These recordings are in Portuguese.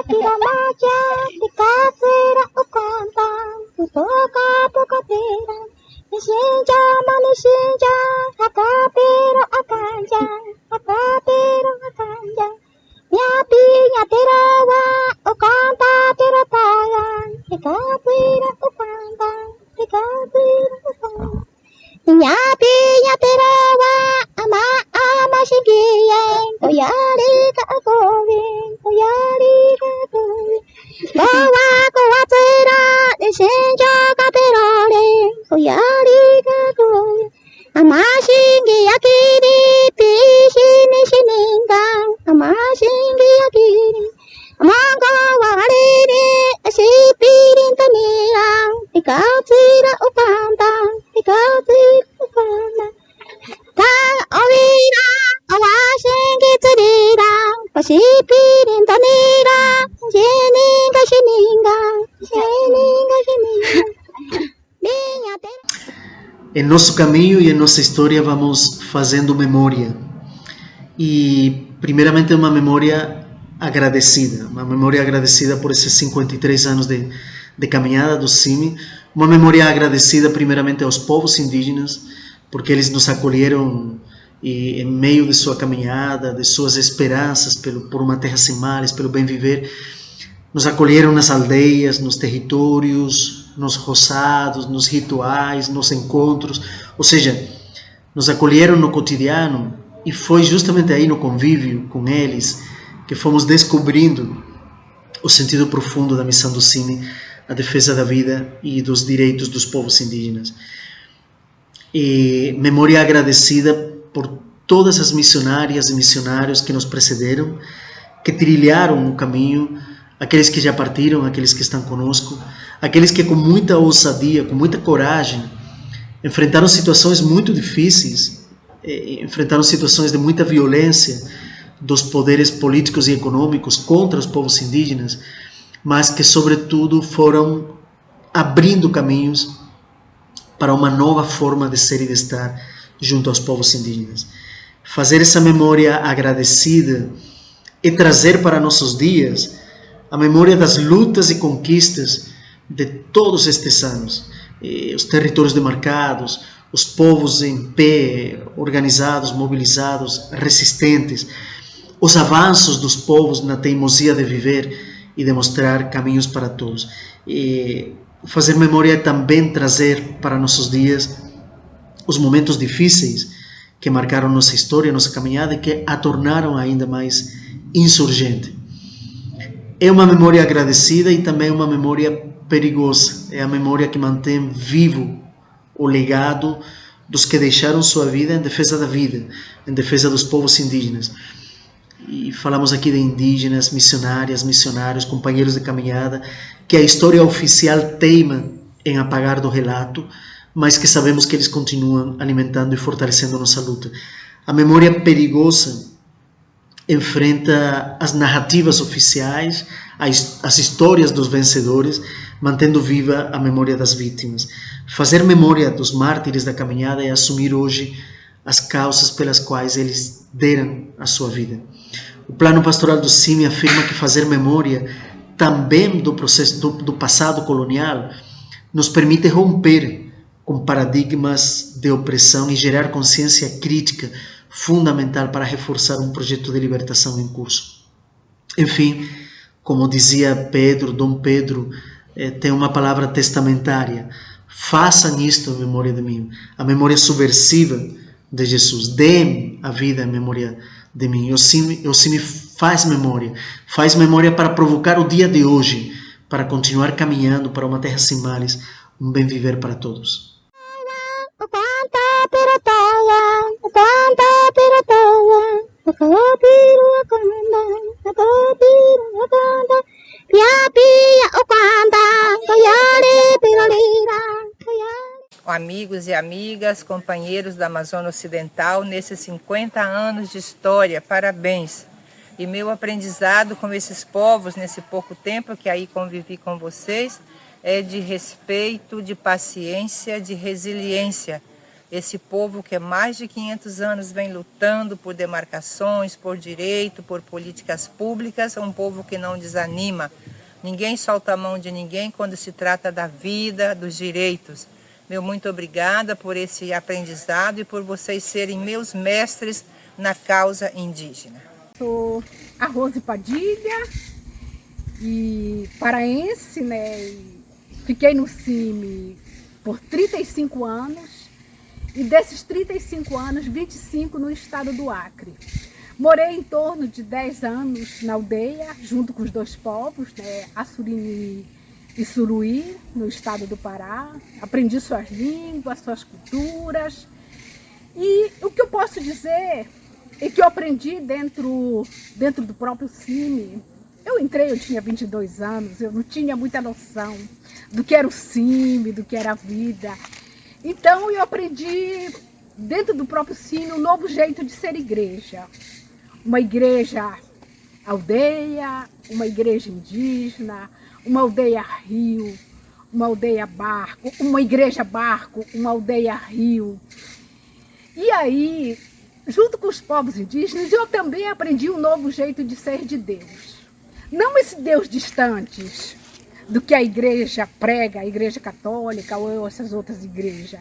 tira magia, tikasira ukonta, tutoka tokatira, nishinja manishinja, akapiro akanja, akapiro akanja. Nyapi nyatirawa, ukanta tirataya, tikasira ukanta, tikasira ukanta. Nyapi nyatirawa, ama ama shigiye, toyari ka akovi, toyari ka akovi. Bawa kuwatira, nishinja kapirore, toyari ka akovi. Ama shingi yakiri, pishi nishininga, ama shingi yakiri. Amango wariri, asipirin tanira, tikatira ukanta, tikatira ukanta. Ta ovira, awashingi tirira, asipirin tanira, shininga shininga, shininga shininga. Minha terra. Em nosso caminho e em nossa história vamos fazendo memória. E primeiramente uma memória agradecida por esses 53 anos de caminhada do CIMI, uma memória agradecida primeiramente aos povos indígenas, porque eles nos acolheram e em meio de sua caminhada, de suas esperanças por uma terra sem males, pelo bem viver, nos acolheram nas aldeias, nos territórios, nos roçados, nos rituais, nos encontros, ou seja, nos acolheram no cotidiano, e foi justamente aí no convívio com eles que fomos descobrindo o sentido profundo da missão do CIMI, a defesa da vida e dos direitos dos povos indígenas. E memória agradecida por todas as missionárias e missionários que nos precederam, que trilharam o caminho, aqueles que já partiram, aqueles que estão conosco, aqueles que com muita ousadia, com muita coragem, enfrentaram situações muito difíceis, enfrentaram situações de muita violência dos poderes políticos e econômicos contra os povos indígenas, mas que, sobretudo, foram abrindo caminhos para uma nova forma de ser e de estar junto aos povos indígenas. Fazer essa memória agradecida e trazer para nossos dias a memória das lutas e conquistas de todos estes anos, os territórios demarcados, os povos em pé, organizados, mobilizados, resistentes, os avanços dos povos na teimosia de viver e de mostrar caminhos para todos. E fazer memória é também trazer para nossos dias os momentos difíceis que marcaram nossa história, nossa caminhada e que a tornaram ainda mais insurgente. É uma memória agradecida e também uma memória perigosa. É a memória que mantém vivo o legado dos que deixaram sua vida em defesa da vida, em defesa dos povos indígenas. E falamos aqui de indígenas, missionárias, missionários, companheiros de caminhada, que a história oficial teima em apagar do relato, mas que sabemos que eles continuam alimentando e fortalecendo nossa luta. A memória perigosa enfrenta as narrativas oficiais, as histórias dos vencedores, mantendo viva a memória das vítimas. Fazer memória dos mártires da caminhada é assumir hoje as causas pelas quais eles deram a sua vida. O plano pastoral do CIMI afirma que fazer memória também do processo do passado colonial nos permite romper com paradigmas de opressão e gerar consciência crítica fundamental para reforçar um projeto de libertação em curso. Enfim, como dizia Pedro, Dom Pedro, tem uma palavra testamentária: façam isto em memória de mim. A memória subversiva de Jesus. Dê-me a vida em memória de mim. O CIMI faz memória para provocar o dia de hoje, para continuar caminhando para uma terra sem males, um bem viver para todos. Amigos e amigas, companheiros da Amazônia Ocidental, nesses 50 anos de história, parabéns. E meu aprendizado com esses povos, nesse pouco tempo que aí convivi com vocês, é de respeito, de paciência, de resiliência. Esse povo que há mais de 500 anos vem lutando por demarcações, por direito, por políticas públicas, é um povo que não desanima. Ninguém solta a mão de ninguém quando se trata da vida, dos direitos. Meu muito obrigada por esse aprendizado e por vocês serem meus mestres na causa indígena. Sou a Rose Padilha e paraense, né? E fiquei no CIMI por 35 anos e desses 35 anos, 25 no estado do Acre. Morei em torno de 10 anos na aldeia, junto com os dois povos, né? Assurini e Suruí, no estado do Pará. Aprendi suas línguas, suas culturas. E o que eu posso dizer é que eu aprendi dentro do próprio CIMI. Eu tinha 22 anos, eu não tinha muita noção do que era o CIMI, do que era a vida. Então eu aprendi dentro do próprio CIMI um novo jeito de ser igreja. Uma igreja aldeia, uma igreja indígena, uma aldeia rio, uma aldeia barco, uma igreja barco, uma aldeia rio. E aí, junto com os povos indígenas, eu também aprendi um novo jeito de ser de Deus. Não esse Deus distante do que a igreja prega, a igreja católica ou essas outras igrejas,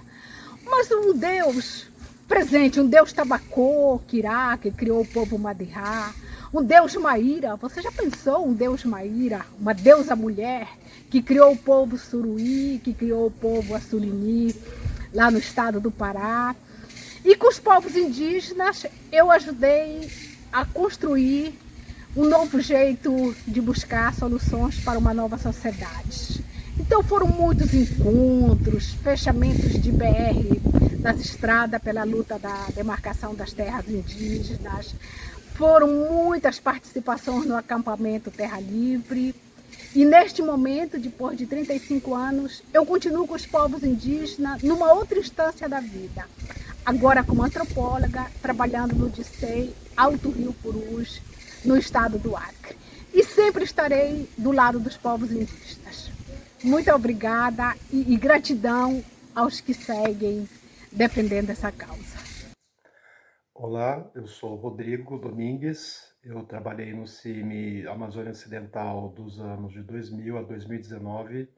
mas um Deus presente, um Deus Tabacô, Quirá, que criou o povo Madirá, um Deus Maíra. Você já pensou um Deus Maíra, uma deusa mulher, que criou o povo Suruí, que criou o povo Assurini, lá no estado do Pará. E com os povos indígenas, eu ajudei a construir um novo jeito de buscar soluções para uma nova sociedade. Então foram muitos encontros, fechamentos de BR nas estradas pela luta da demarcação das terras indígenas. Foram muitas participações no acampamento Terra Livre. E neste momento, depois de 35 anos, eu continuo com os povos indígenas numa outra instância da vida. Agora como antropóloga, trabalhando no DICEI Alto Rio Purus, no estado do Acre. E sempre estarei do lado dos povos indígenas. Muito obrigada e gratidão aos que seguem defendendo essa causa. Olá, eu sou Rodrigo Domingues, eu trabalhei no CIMI Amazônia Ocidental dos anos de 2000 a 2019,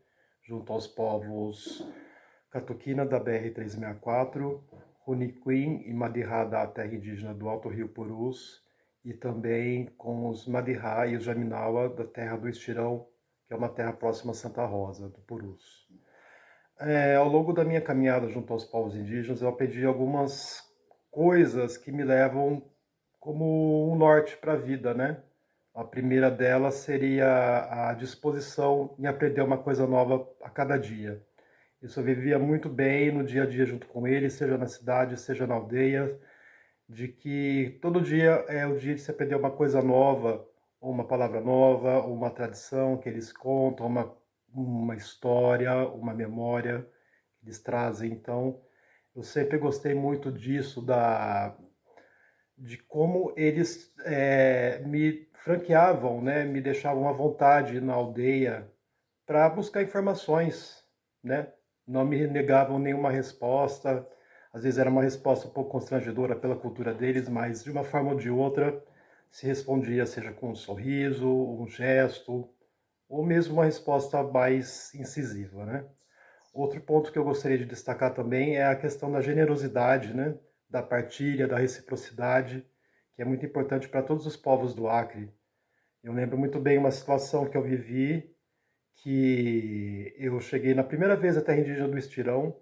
junto aos povos Catuquina da BR-364, Runiquim e Madirá da terra indígena do Alto Rio Purus, e também com os Madirá e os Jaminawa da terra do Estirão, que é uma terra próxima a Santa Rosa, do Purus. Ao longo da minha caminhada junto aos povos indígenas, eu aprendi algumas coisas que me levam como um norte para a vida, né? A primeira delas seria a disposição em aprender uma coisa nova a cada dia. Isso eu vivia muito bem no dia a dia junto com eles, seja na cidade, seja na aldeia, de que todo dia é o dia de se aprender uma coisa nova, ou uma palavra nova, ou uma tradição que eles contam, uma história, uma memória que eles trazem. Então, eu sempre gostei muito disso, de como eles me franqueavam, né? Me deixavam à vontade na aldeia para buscar informações, né? Não me negavam nenhuma resposta. Às vezes era uma resposta um pouco constrangedora pela cultura deles, mas de uma forma ou de outra se respondia, seja com um sorriso, um gesto, ou mesmo uma resposta mais incisiva, né? Outro ponto que eu gostaria de destacar também é a questão da generosidade, né? Da partilha, da reciprocidade, que é muito importante para todos os povos do Acre. Eu lembro muito bem uma situação que eu vivi, que eu cheguei na primeira vez à terra indígena do Estirão.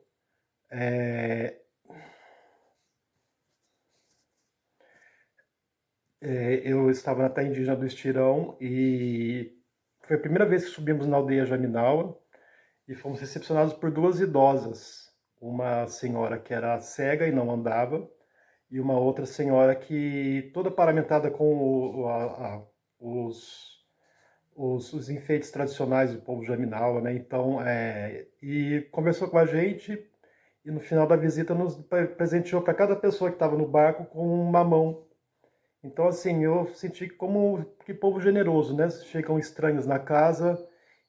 Eu estava na terra indígena do Estirão e foi a primeira vez que subimos na aldeia Jaminawa e fomos recepcionados por duas idosas. Uma senhora que era cega e não andava, e uma outra senhora que toda paramentada com os enfeites tradicionais do povo Jaminawa, né? Então, e conversou com a gente e no final da visita nos presenteou para cada pessoa que estava no barco com um mamão. Então, assim, eu senti como que povo generoso, né? Chegam estranhos na casa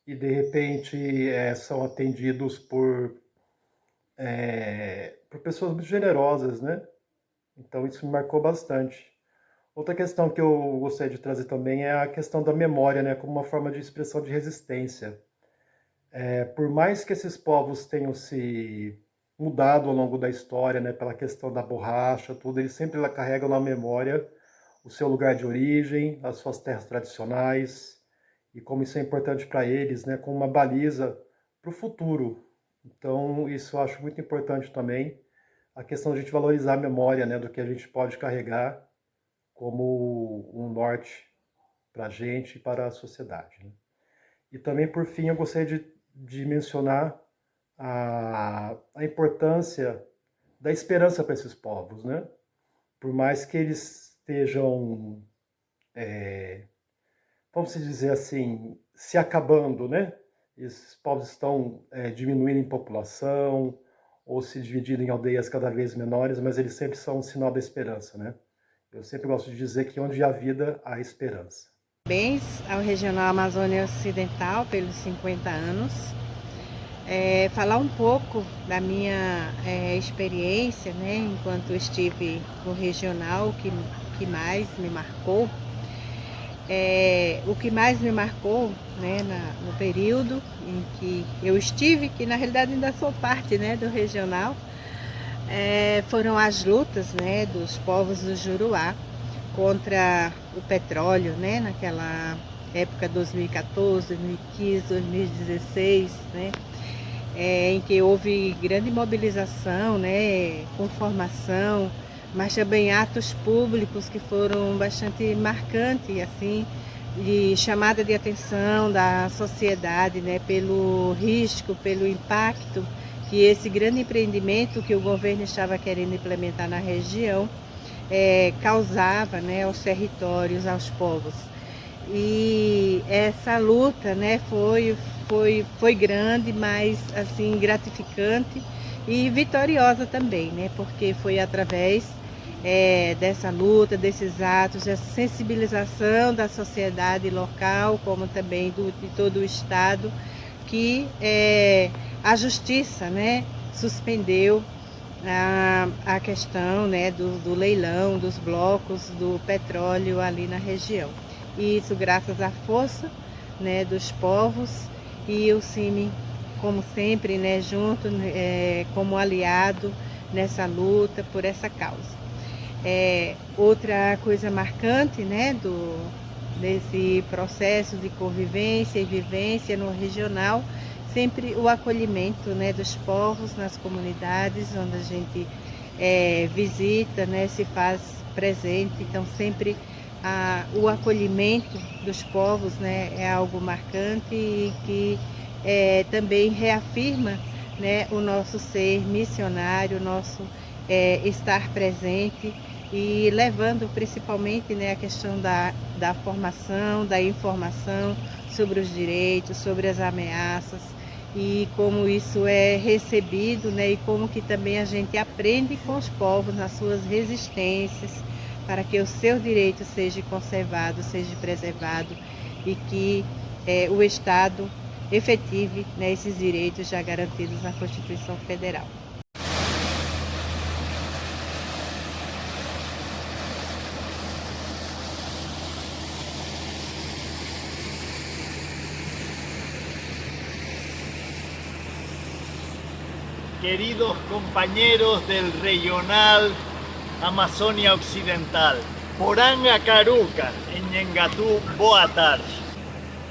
e, de repente, são atendidos por por pessoas muito generosas, né? Então isso me marcou bastante. Outra questão que eu gostaria de trazer também é a questão da memória, né, como uma forma de expressão de resistência. Por mais que esses povos tenham se mudado ao longo da história, né, pela questão da borracha, tudo, eles sempre lá carregam na memória o seu lugar de origem, as suas terras tradicionais, e como isso é importante para eles, né, como uma baliza para o futuro. Então, isso eu acho muito importante também, a questão de a gente valorizar a memória, né, do que a gente pode carregar como um norte para a gente e para a sociedade, né? E também, por fim, eu gostaria de mencionar a importância da esperança para esses povos, né? Por mais que eles estejam, vamos dizer assim, se acabando, né? Esses povos estão diminuindo em população ou se dividindo em aldeias cada vez menores, mas eles sempre são um sinal da esperança, né? Eu sempre gosto de dizer que onde há vida, há esperança. Parabéns ao Regional Amazônia Ocidental pelos 50 anos. Falar um pouco da minha experiência, né, enquanto estive no regional, que mais me marcou. O que mais me marcou, né, no período em que eu estive, que na realidade ainda sou parte, né, do regional, foram as lutas, né, dos povos do Juruá contra o petróleo, né, naquela época 2014, 2015, 2016, né, em que houve grande mobilização, né, com formação, mas também atos públicos que foram bastante marcantes, assim, de chamada de atenção da sociedade, né, pelo risco, pelo impacto que esse grande empreendimento que o governo estava querendo implementar na região causava, né, aos territórios, aos povos. E essa luta, né, foi grande, mas assim gratificante e vitoriosa também, né, porque foi através dessa luta, desses atos, dessa sensibilização da sociedade local, como também de todo o estado, que a justiça, né, suspendeu a questão, né, do leilão dos blocos do petróleo ali na região. E isso graças à força, né, dos povos e o CIMI, como sempre, né, junto como aliado nessa luta por essa causa. Outra coisa marcante, né, desse processo de convivência e vivência no regional, sempre o acolhimento, né, dos povos nas comunidades onde a gente visita, né, se faz presente. Então sempre o acolhimento dos povos, né, é algo marcante e que também reafirma, né, o nosso ser missionário, o nosso estar presente e levando principalmente, né, a questão da formação, da informação sobre os direitos, sobre as ameaças e como isso é recebido, né, e como que também a gente aprende com os povos nas suas resistências para que o seu direito seja conservado, seja preservado e que o Estado efetive, né, esses direitos já garantidos na Constituição Federal. Queridos compañeros del Regional Amazônia Ocidental, Poranga Caruca, en Nhengatú, boa tarde.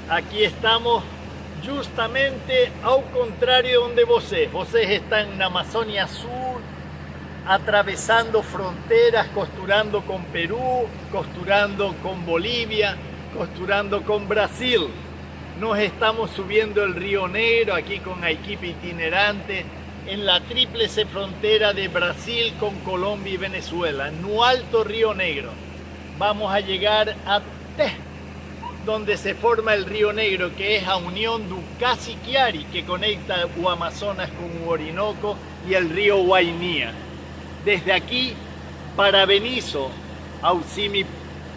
Aquí estamos justamente ao contrário onde vocês estão na Amazônia Sul, atravessando fronteiras, costurando com Peru, costurando com Bolívia, costurando com Brasil. Nós estamos subindo o Rio Negro aqui com a equipe itinerante en la tríplice frontera de Brasil con Colombia y Venezuela, no Alto Río Negro. Vamos a llegar até donde se forma el Río Negro, que es a unión do Cassiquiari, que conecta o Amazonas con o Orinoco y el río Guainía. Desde aquí, parabenizo ao CIMI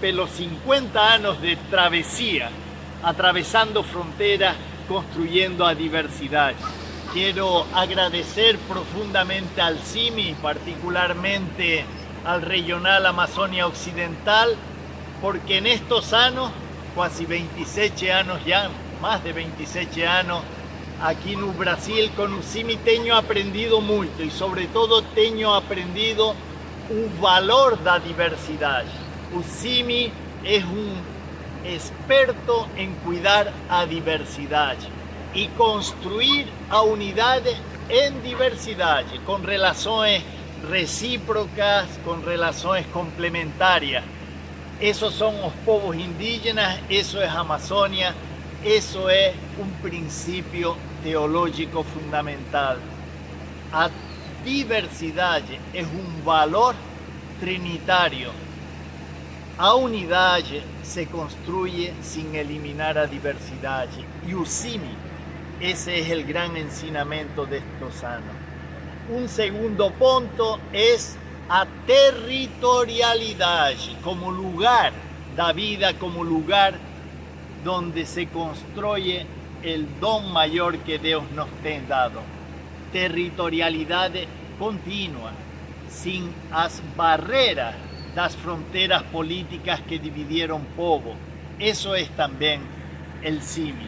pelos 50 anos de travesía, atravesando fronteras, construyendo a diversidade. quiero agradecer profundamente al CIMI, particularmente al Regional Amazonia Occidental, porque en estos años, casi 27 años ya, más de 27 años, aquí en Brasil con o CIMI tenho aprendido mucho y sobre todo tenho aprendido o valor da diversidade. O CIMI es un experto en cuidar a diversidade y construir a unidade en diversidade, con relaciones recíprocas, con relaciones complementarias. Esos son los povos indígenas, eso es Amazonia, eso es un principio teológico fundamental. A diversidade es un valor trinitario. A unidade se construye sin eliminar a diversidade. Y o CIMI, ese es el gran ensinamento de estos años. Un segundo punto es a territorialidade como lugar da vida, como lugar donde se construye el don mayor que Dios nos tem dado. Territorialidade contínua, sin as barreras das fronteras políticas que dividieron povo. Eso es también el CIMI.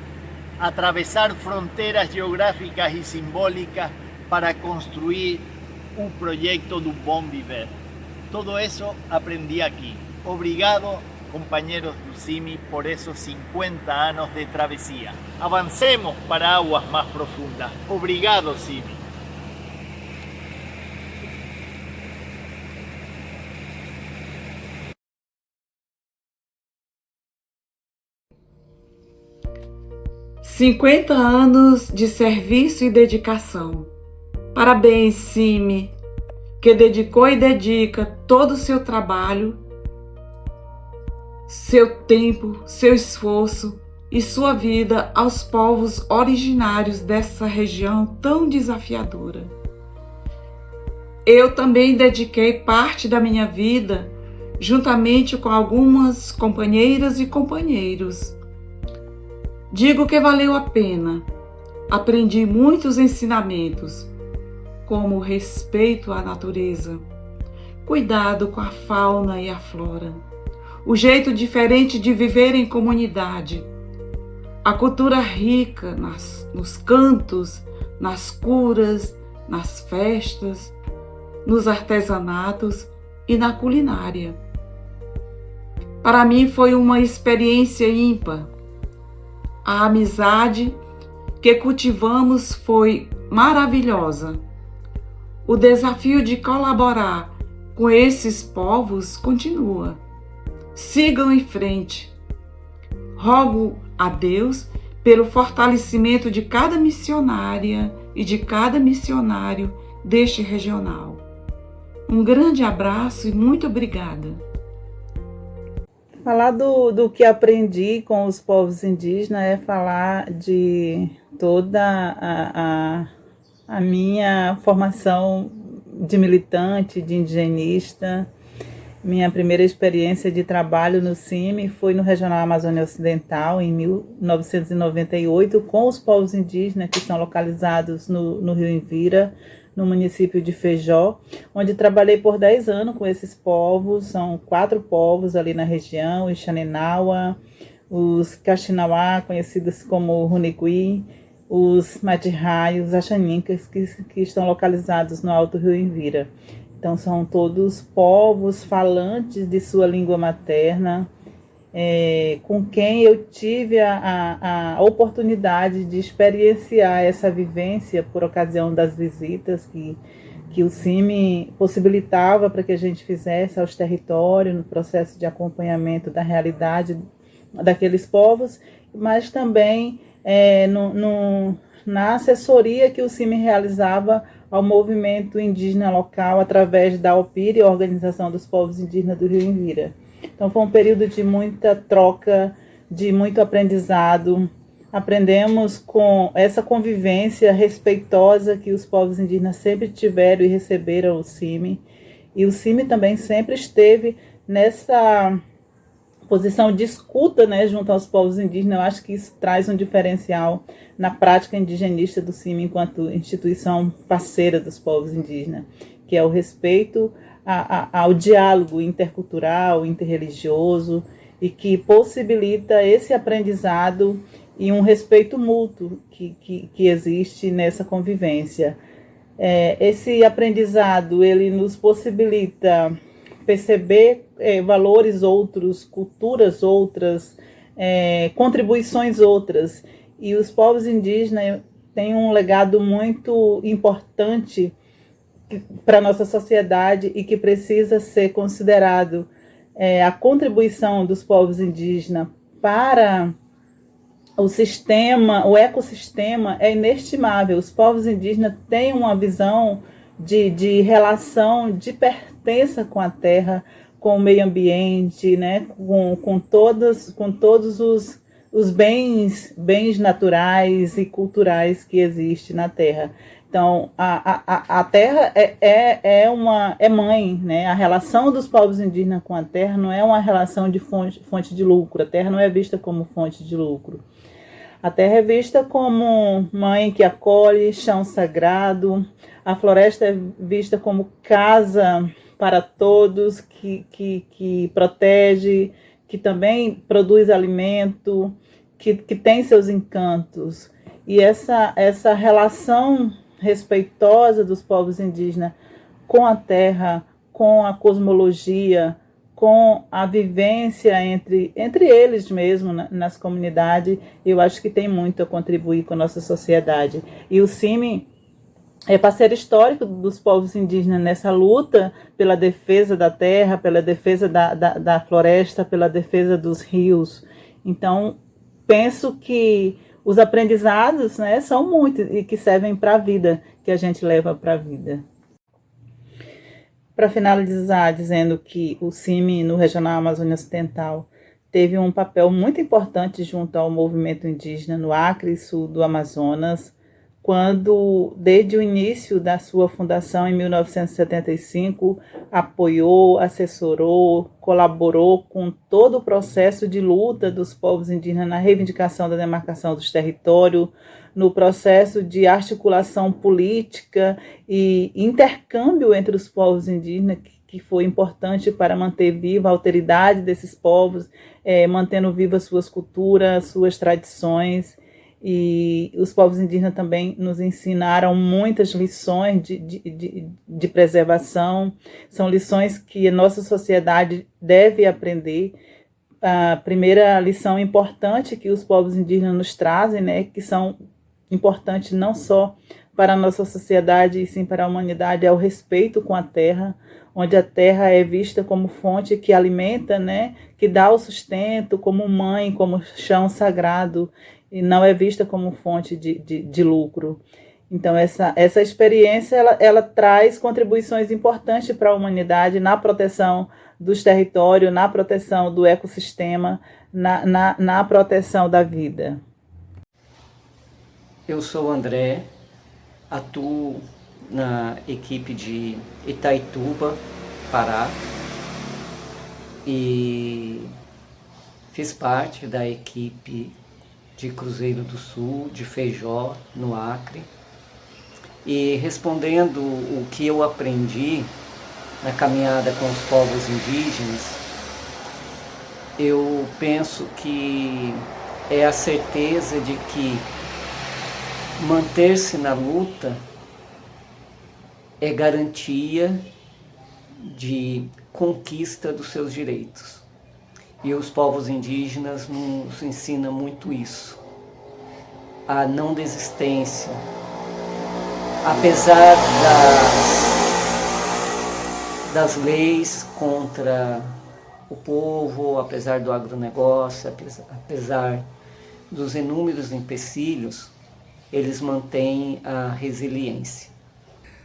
Atravesar fronteras geográficas y simbólicas para construir un proyecto de un bom viver. Todo eso aprendí aquí. Obrigado, compañeros do CIMI, por esos 50 años de travesía. Avancemos para aguas más profundas. Obrigado, CIMI. "50 anos de serviço e dedicação. Parabéns, CIMI, que dedicou e dedica todo o seu trabalho, seu tempo, seu esforço e sua vida aos povos originários dessa região tão desafiadora. Eu também dediquei parte da minha vida, juntamente com algumas companheiras e companheiros. Digo que valeu a pena. Aprendi muitos ensinamentos, como respeito à natureza, cuidado com a fauna e a flora, o jeito diferente de viver em comunidade, a cultura rica nos cantos, nas curas, nas festas, nos artesanatos e na culinária. Para mim foi uma experiência ímpar. A amizade que cultivamos foi maravilhosa. O desafio de colaborar com esses povos continua. Sigam em frente. Rogo a Deus pelo fortalecimento de cada missionária e de cada missionário deste regional. Um grande abraço e muito obrigada. Falar do que aprendi com os povos indígenas é falar de toda a minha formação de militante, de indigenista. Minha primeira experiência de trabalho no CIMI foi no Regional Amazônia Ocidental, em 1998, com os povos indígenas que são localizados no Rio Envira, no município de Feijó, onde trabalhei por 10 anos com esses povos. São 4 povos ali na região: os Xanenawa, os Caxinauá, conhecidos como Runicuí, os Matirrai, os Axaninkas, que estão localizados no Alto Rio Envira. Então são todos povos falantes de sua língua materna, com quem eu tive a oportunidade de experienciar essa vivência por ocasião das visitas que o CIMI possibilitava para que a gente fizesse aos territórios, no processo de acompanhamento da realidade daqueles povos, mas também na assessoria que o CIMI realizava ao movimento indígena local através da OPIR, Organização dos Povos Indígenas do Rio Envira. Então foi um período de muita troca, de muito aprendizado. Aprendemos com essa convivência respeitosa que os povos indígenas sempre tiveram e receberam o CIMI. E o CIMI também sempre esteve nessa posição de escuta, né, junto aos povos indígenas. Eu acho que isso traz um diferencial na prática indigenista do CIMI enquanto instituição parceira dos povos indígenas, que é o respeito ao diálogo intercultural, interreligioso, e que possibilita esse aprendizado e um respeito mútuo que existe nessa convivência. Esse aprendizado, ele nos possibilita perceber valores outros, culturas outras, contribuições outras. E os povos indígenas têm um legado muito importante para a nossa sociedade e que precisa ser considerado. A contribuição dos povos indígenas para o sistema, o ecossistema é inestimável. Os povos indígenas têm uma visão de relação, de pertença com a terra, com o meio ambiente, né? com todos os bens naturais e culturais que existem na terra. Então, a terra é mãe, né? A relação dos povos indígenas com a terra não é uma relação de fonte de lucro. A terra não é vista como fonte de lucro. A terra é vista como mãe que acolhe, chão sagrado. A floresta é vista como casa para todos, que protege, que também produz alimento, que tem seus encantos. E essa relação respeitosa dos povos indígenas com a terra, com a cosmologia, com a vivência entre eles mesmo nas comunidades, eu acho que tem muito a contribuir com a nossa sociedade. E o CIMI é parceiro histórico dos povos indígenas nessa luta pela defesa da terra, pela defesa da floresta, pela defesa dos rios. Então, penso que os aprendizados, né, são muitos e que servem para a vida, que a gente leva para a vida. Para finalizar, dizendo que o CIMI no Regional Amazônia Ocidental teve um papel muito importante junto ao movimento indígena no Acre e sul do Amazonas, quando, desde o início da sua fundação em 1975, apoiou, assessorou, colaborou com todo o processo de luta dos povos indígenas na reivindicação da demarcação dos territórios, no processo de articulação política e intercâmbio entre os povos indígenas, que foi importante para manter viva a alteridade desses povos, mantendo vivas suas culturas, suas tradições. E os povos indígenas também nos ensinaram muitas lições de preservação. São lições que a nossa sociedade deve aprender. A primeira lição importante que os povos indígenas nos trazem, né, que são importantes não só para a nossa sociedade, e sim para a humanidade, é o respeito com a terra, onde a terra é vista como fonte que alimenta, né, que dá o sustento, como mãe, como chão sagrado, e não é vista como fonte de lucro. Então, essa experiência ela traz contribuições importantes para a humanidade na proteção dos territórios, na proteção do ecossistema, na proteção da vida. Eu sou o André, atuo na equipe de Itaituba, Pará, e fiz parte da equipe de Cruzeiro do Sul, de Feijó, no Acre. E respondendo o que eu aprendi na caminhada com os povos indígenas, eu penso que é a certeza de que manter-se na luta é garantia de conquista dos seus direitos. E os povos indígenas nos ensinam muito isso. A não desistência. Apesar das leis contra o povo, apesar do agronegócio, apesar dos inúmeros empecilhos, eles mantêm a resiliência.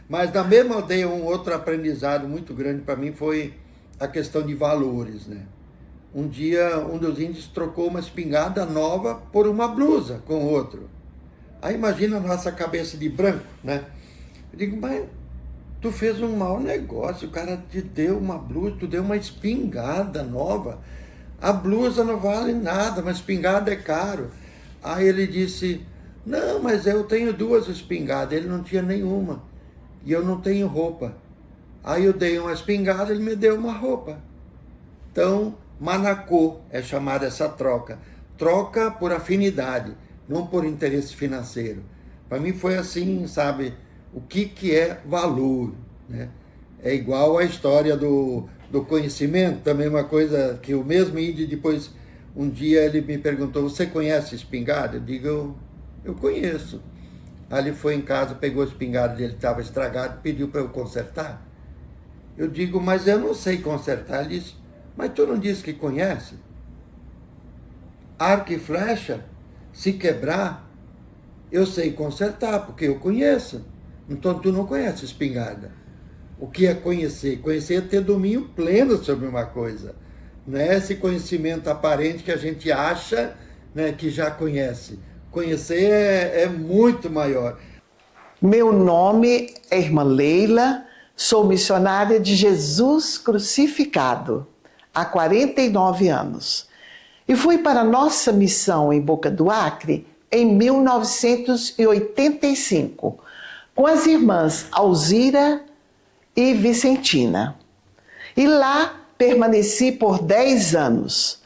Mas na mesma aldeia, um outro aprendizado muito grande para mim foi a questão de valores, né? Um dia, um dos índios trocou uma espingarda nova por uma blusa com outro. Aí imagina a nossa cabeça de branco, né? Eu digo, mas tu fez um mau negócio, o cara te deu uma blusa, tu deu uma espingarda nova. a blusa não vale nada, mas espingarda é caro. Aí ele disse, não, mas eu tenho 2 espingardas. Ele não tinha nenhuma, e eu não tenho roupa. Aí eu dei uma espingarda, ele me deu uma roupa. Então, manacô é chamada essa troca. Troca por afinidade, não por interesse financeiro. Para mim foi assim, sabe, o que é valor, né? É igual a história do conhecimento, também uma coisa que o mesmo índio depois, um dia ele me perguntou, você conhece espingarda? Eu digo, eu conheço. Aí ele foi em casa, pegou a espingarda dele, estava estragado, pediu para eu consertar. Eu digo, mas eu não sei consertar. Ele disse, mas tu não disse que conhece? Arco e flecha, se quebrar, eu sei consertar, porque eu conheço. Então tu não conhece espingarda. O que é conhecer? Conhecer é ter domínio pleno sobre uma coisa. Não é esse conhecimento aparente que a gente acha, né, que já conhece. Conhecer é muito maior. Meu nome é Irmã Leila, sou missionária de Jesus crucificado há 49 anos. E fui para a nossa missão em Boca do Acre em 1985, com as irmãs Alzira e Vicentina. E lá permaneci por 10 anos.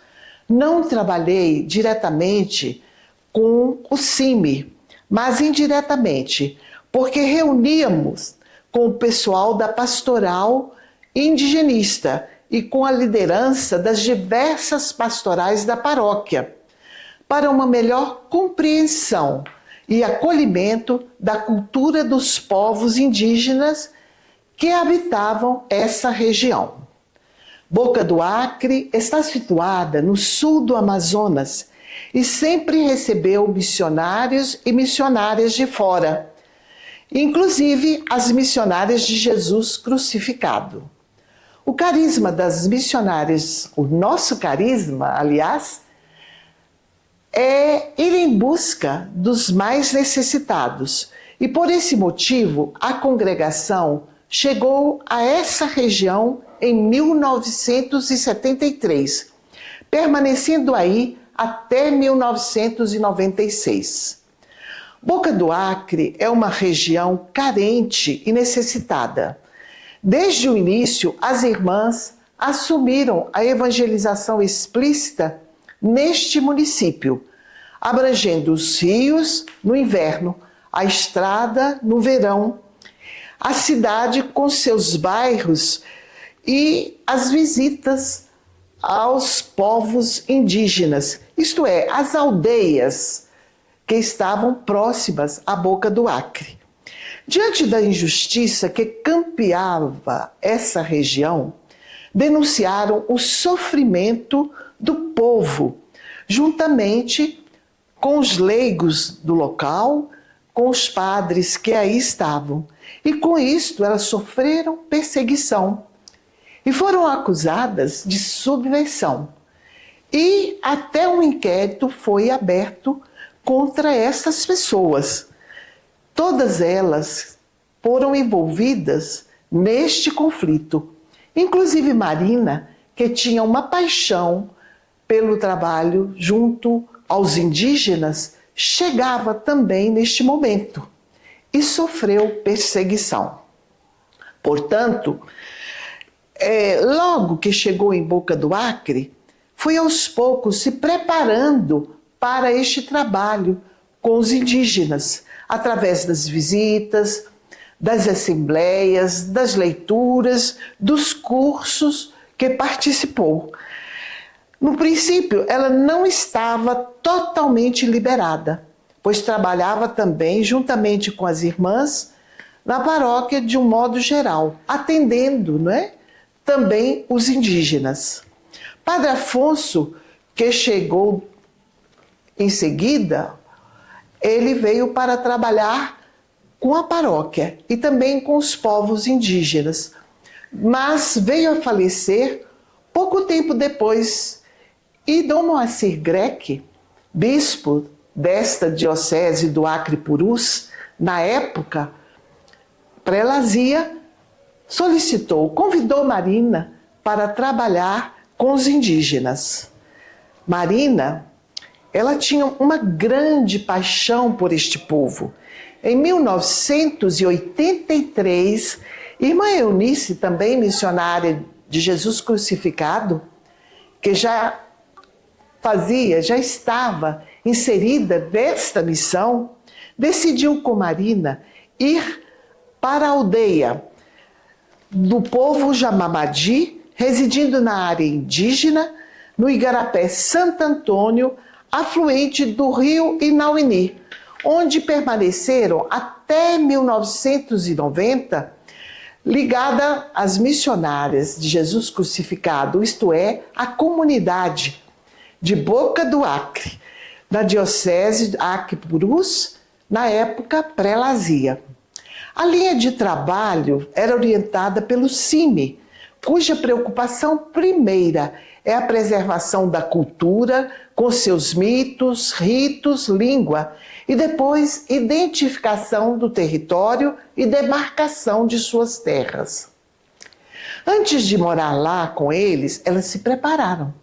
Não trabalhei diretamente com o CIMI, mas indiretamente, porque reuníamos com o pessoal da pastoral indigenista e com a liderança das diversas pastorais da paróquia, para uma melhor compreensão e acolhimento da cultura dos povos indígenas que habitavam essa região. Boca do Acre está situada no sul do Amazonas e sempre recebeu missionários e missionárias de fora, inclusive as missionárias de Jesus crucificado. O carisma das missionárias, o nosso carisma, aliás, é ir em busca dos mais necessitados. E por esse motivo, a congregação chegou a essa região em 1973, permanecendo aí até 1996. Boca do Acre é uma região carente e necessitada. Desde o início, as irmãs assumiram a evangelização explícita neste município, abrangendo os rios no inverno, a estrada no verão, a cidade com seus bairros e as visitas aos povos indígenas, isto é, as aldeias que estavam próximas à Boca do Acre. Diante da injustiça que campeava essa região, denunciaram o sofrimento do povo, juntamente com os leigos do local, com os padres que aí estavam. E com isto elas sofreram perseguição e foram acusadas de subversão. E até um inquérito foi aberto contra essas pessoas. Todas elas foram envolvidas neste conflito, inclusive Marina, que tinha uma paixão pelo trabalho junto aos indígenas, chegava também neste momento e sofreu perseguição. Portanto, logo que chegou em Boca do Acre, foi aos poucos se preparando para este trabalho com os indígenas, através das visitas, das assembleias, das leituras, dos cursos que participou. No princípio, ela não estava totalmente liberada, pois trabalhava também juntamente com as irmãs na paróquia de um modo geral, atendendo, também os indígenas. Padre Afonso, que chegou em seguida, ele veio para trabalhar com a paróquia e também com os povos indígenas, mas veio a falecer pouco tempo depois. E Dom Moacir Greque, bispo desta diocese do Acre-Purus, na época, prelazia, convidou Marina para trabalhar com os indígenas. Marina, ela tinha uma grande paixão por este povo. Em 1983, irmã Eunice, também missionária de Jesus Crucificado, que já estava inserida nesta missão, decidiu com Marina ir para a aldeia do povo Jamamadi, residindo na área indígena, no Igarapé Santo Antônio, afluente do rio Inauini, onde permaneceram até 1990, ligada às missionárias de Jesus Crucificado, isto é, a comunidade de Boca do Acre, na diocese Acre-Purus, na época pré-Lazia. A linha de trabalho era orientada pelo CIMI, cuja preocupação primeira é a preservação da cultura, com seus mitos, ritos, língua, e depois identificação do território e demarcação de suas terras. Antes de morar lá com eles, elas se prepararam,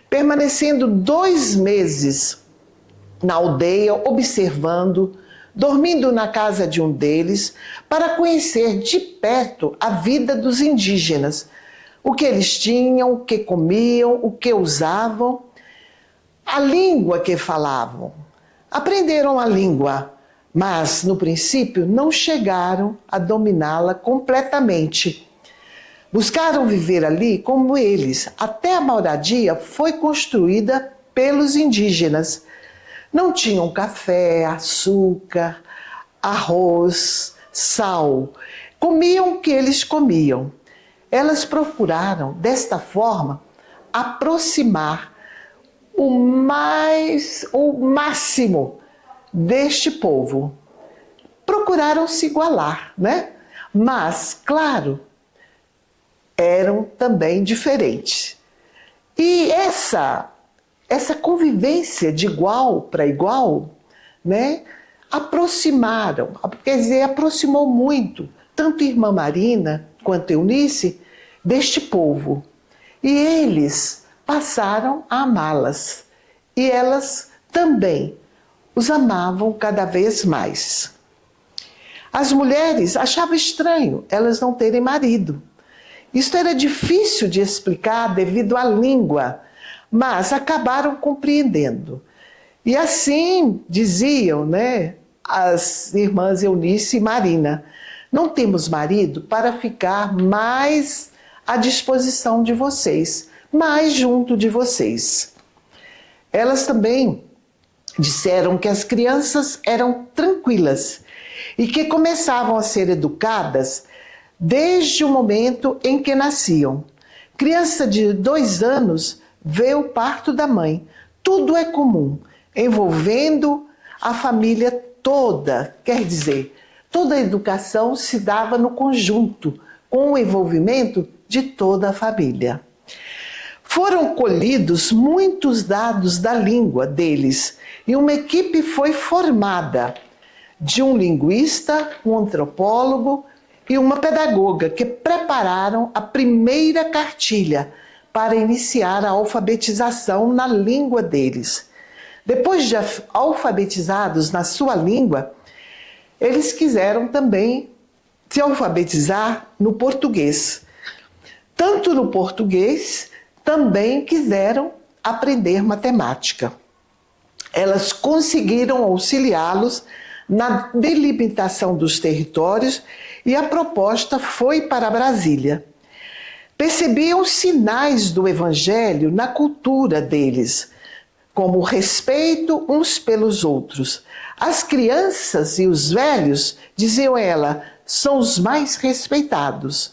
permanecendo 2 meses na aldeia, observando, dormindo na casa de um deles, para conhecer de perto a vida dos indígenas, o que eles tinham, o que comiam, o que usavam, a língua que falavam. Aprenderam a língua, mas no princípio não chegaram a dominá-la completamente. Buscaram viver ali como eles. Até a moradia foi construída pelos indígenas. Não tinham café, açúcar, arroz, sal. Comiam o que eles comiam. Elas procuraram, desta forma, aproximar o máximo deste povo. Procuraram se igualar, né? Mas, claro, eram também diferentes. E essa convivência de igual para igual, né, aproximou muito, tanto a irmã Marina quanto Eunice, deste povo. E eles passaram a amá-las. E elas também os amavam cada vez mais. As mulheres achavam estranho elas não terem marido. Isto era difícil de explicar devido à língua, mas acabaram compreendendo. E assim diziam, né, as irmãs Eunice e Marina: não temos marido para ficar mais à disposição de vocês, mais junto de vocês. Elas também disseram que as crianças eram tranquilas e que começavam a ser educadas desde o momento em que nasciam. Criança de 2 anos vê o parto da mãe. Tudo é comum, envolvendo a família toda. Quer dizer, toda a educação se dava no conjunto, com o envolvimento de toda a família. Foram colhidos muitos dados da língua deles e uma equipe foi formada de um linguista, um antropólogo e uma pedagoga que prepararam a primeira cartilha para iniciar a alfabetização na língua deles. Depois de alfabetizados na sua língua, eles quiseram também se alfabetizar no português. Tanto no português, também quiseram aprender matemática. Elas conseguiram auxiliá-los na delimitação dos territórios e a proposta foi para Brasília. Percebiam sinais do Evangelho na cultura deles, como o respeito uns pelos outros. As crianças e os velhos, diziam ela, são os mais respeitados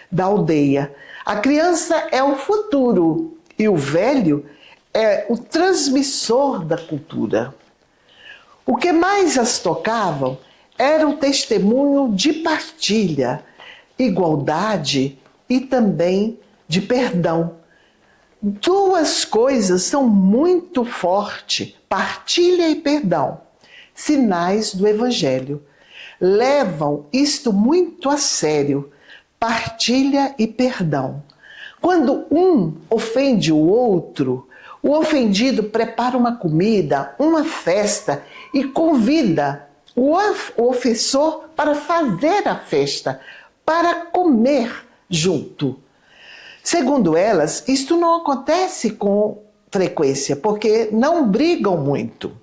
da aldeia. A criança é o futuro e o velho é o transmissor da cultura. O que mais as tocavam era o testemunho de partilha, igualdade e também de perdão. 2 coisas são muito fortes, partilha e perdão, sinais do Evangelho. Levam isto muito a sério, partilha e perdão. Quando um ofende o outro, O ofendido prepara uma comida, uma festa e convida o ofensor para fazer a festa, para comer junto. Segundo elas, isto não acontece com frequência, porque não brigam muito.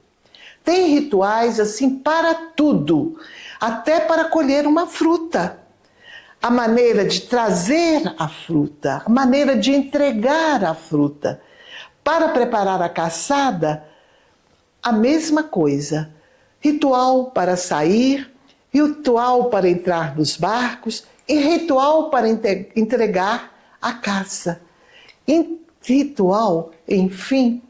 Tem rituais assim para tudo, até para colher uma fruta. A maneira de trazer a fruta, a maneira de entregar a fruta. Para preparar a caçada, a mesma coisa. Ritual para sair, ritual para entrar nos barcos e ritual para entregar a caça. Ritual, enfim,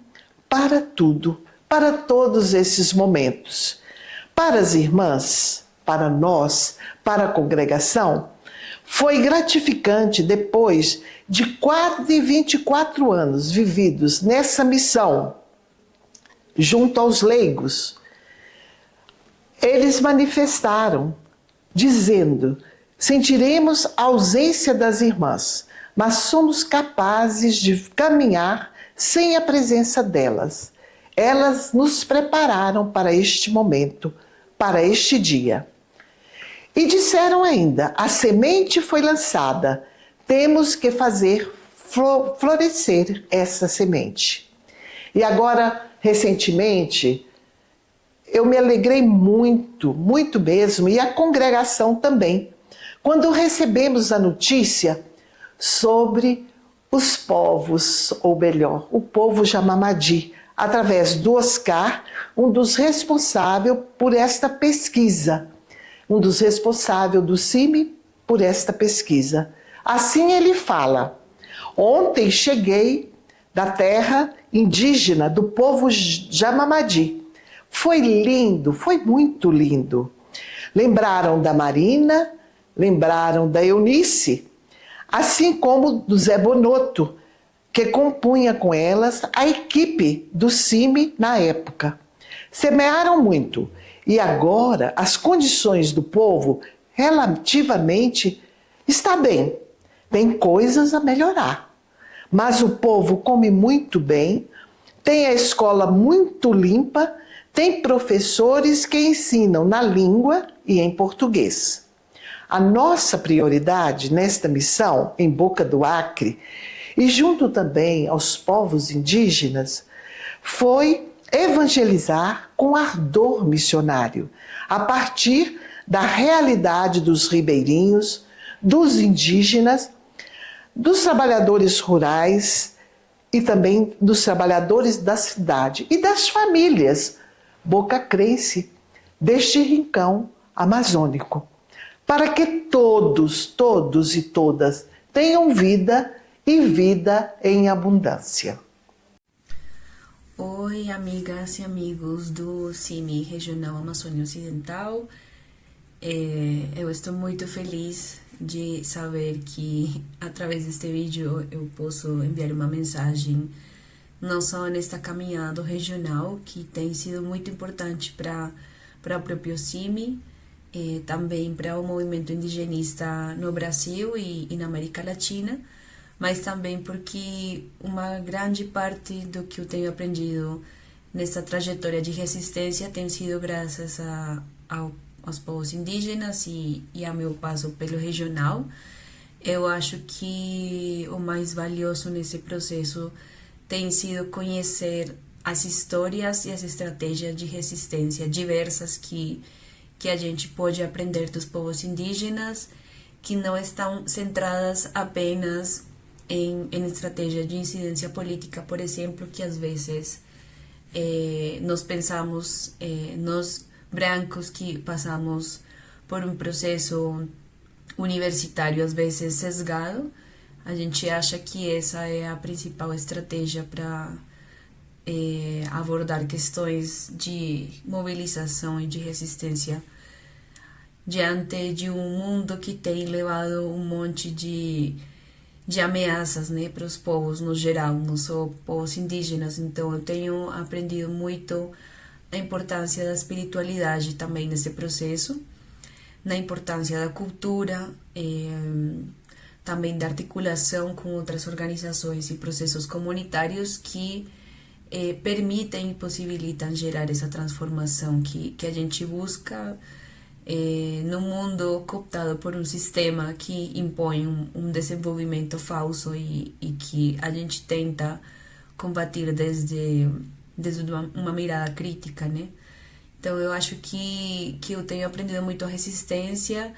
para tudo, para todos esses momentos. Para as irmãs, para nós, para a congregação, foi gratificante depois de quase 24 anos vividos nessa missão, junto aos leigos. Eles manifestaram, dizendo: sentiremos a ausência das irmãs, mas somos capazes de caminhar sem a presença delas. Elas nos prepararam para este momento, para este dia. E disseram ainda: a semente foi lançada, temos que fazer florescer essa semente. E agora, recentemente, eu me alegrei muito, muito mesmo, e a congregação também, quando recebemos a notícia sobre os povos, ou melhor, o povo Jamamadi, através do Oscar, um dos responsáveis por esta pesquisa, um dos responsáveis do CIMI por esta pesquisa. Assim ele fala: ontem cheguei da terra indígena do povo Jamamadi. Foi lindo, foi muito lindo. Lembraram da Marina, lembraram da Eunice, assim como do Zé Bonotto, que compunha com elas a equipe do CIMI na época. Semearam muito, e agora as condições do povo relativamente está bem. Tem coisas a melhorar, mas o povo come muito bem, tem a escola muito limpa, tem professores que ensinam na língua e em português. A nossa prioridade nesta missão, em Boca do Acre, e junto também aos povos indígenas, foi evangelizar com ardor missionário, a partir da realidade dos ribeirinhos, dos indígenas, dos trabalhadores rurais e também dos trabalhadores da cidade e das famílias bocacrense deste rincão amazônico, para que todos e todas tenham vida e vida em abundância. Oi, amigas e amigos do CIMI Regional Amazônia Ocidental. Eu estou muito feliz de saber que através deste vídeo eu posso enviar uma mensagem não só nesta caminhada regional, que tem sido muito importante para o próprio CIMI, também para o movimento indigenista no Brasil e na América Latina, mas também porque uma grande parte do que eu tenho aprendido nessa trajetória de resistência tem sido graças aos povos indígenas e a meu passo pelo regional. Eu acho que o mais valioso nesse processo tem sido conhecer as histórias e as estratégias de resistência diversas que a gente pode aprender dos povos indígenas, que não estão centradas apenas em estratégias de incidência política, por exemplo, que às vezes nós pensamos, nós brancos que passamos por um processo universitário às vezes sesgado, a gente acha que essa é a principal estratégia para abordar questões de mobilização e de resistência diante de um mundo que tem levado um monte de ameaças, né, para os povos no geral, não só povos indígenas. Então eu tenho aprendido muito a importância da espiritualidade também nesse processo, na importância da cultura, também da articulação com outras organizações e processos comunitários que permitem e possibilitam gerar essa transformação que a gente busca num mundo cooptado por um sistema que impõe um desenvolvimento falso e que a gente tenta combater desde uma mirada crítica, né? Então eu acho que eu tenho aprendido muito a resistência,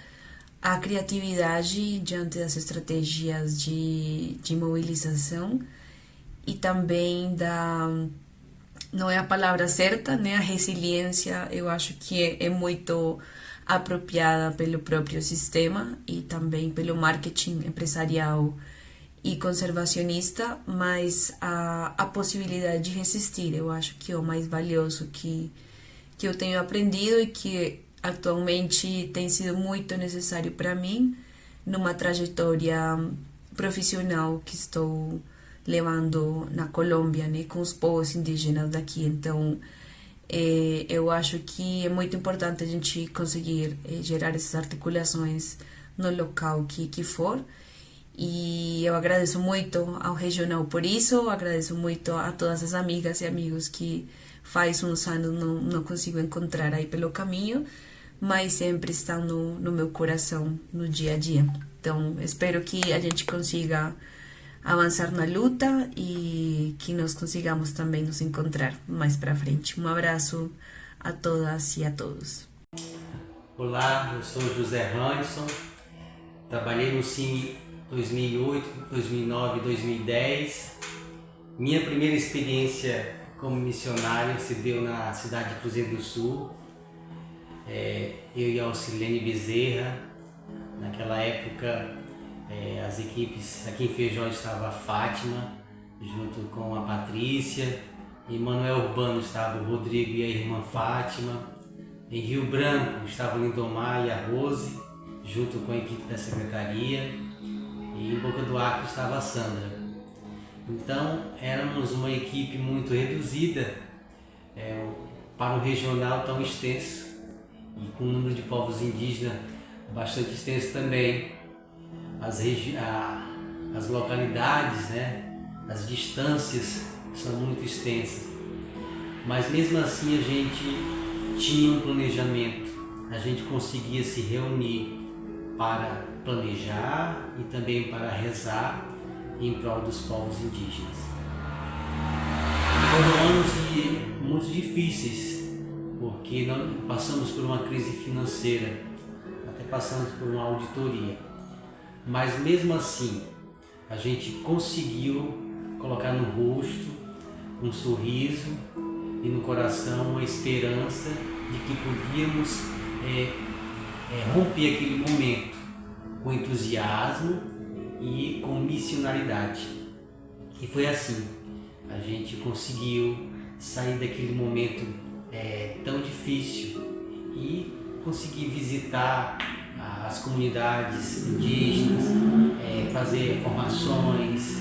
a criatividade diante das estratégias de mobilização e também não é a palavra certa, né? A resiliência eu acho que é muito apropriada pelo próprio sistema e também pelo marketing empresarial e conservacionista, mas a possibilidade de resistir eu acho que é o mais valioso que eu tenho aprendido e que atualmente tem sido muito necessário para mim numa trajetória profissional que estou levando na Colômbia, né, com os povos indígenas daqui. Então eu acho que é muito importante a gente conseguir gerar essas articulações no local que for, e eu agradeço muito ao Regional por isso, agradeço muito a todas as amigas e amigos que faz uns anos não consigo encontrar aí pelo caminho, mas sempre estão no meu coração, no dia a dia. Então espero que a gente consiga avançar na luta e que nós consigamos também nos encontrar mais para frente. Um abraço a todas e a todos. Olá, eu sou José Hanson, trabalhei no CIMI 2008, 2009 e 2010. Minha primeira experiência como missionário se deu na cidade de Cruzeiro do Sul. Eu e a Alcilene Bezerra, naquela época as equipes, aqui em Feijó estava a Fátima, junto com a Patrícia, em Manuel Urbano estava o Rodrigo e a irmã Fátima, em Rio Branco estava o Lindomar e a Rose, junto com a equipe da secretaria, e em Boca do Acre estava a Sandra. Então éramos uma equipe muito reduzida para um regional tão extenso e com um número de povos indígenas bastante extenso também. As localidades, né, as distâncias são muito extensas, mas mesmo assim a gente tinha um planejamento, a gente conseguia se reunir para planejar e também para rezar em prol dos povos indígenas. Foram anos muito difíceis, porque nós passamos por uma crise financeira, até passamos por uma auditoria. Mas mesmo assim, a gente conseguiu colocar no rosto um sorriso e no coração uma esperança de que podíamos romper aquele momento com entusiasmo e com missionalidade. E foi assim, a gente conseguiu sair daquele momento tão difícil e conseguir visitar as comunidades indígenas, fazer formações,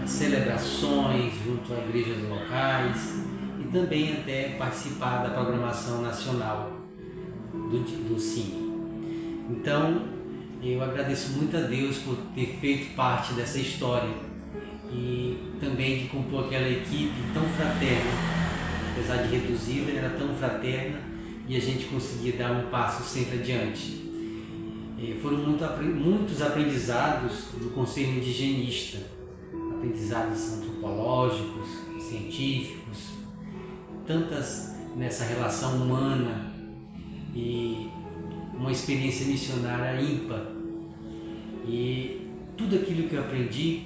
celebrações junto a igrejas locais e também até participar da programação nacional do CIMI. Então, eu agradeço muito a Deus por ter feito parte dessa história e também de compor aquela equipe tão fraterna, apesar de reduzida, era tão fraterna e a gente conseguia dar um passo sempre adiante. Foram muitos aprendizados do Conselho Indigenista, aprendizados antropológicos, científicos, tantas nessa relação humana e uma experiência missionária ímpar. E tudo aquilo que eu aprendi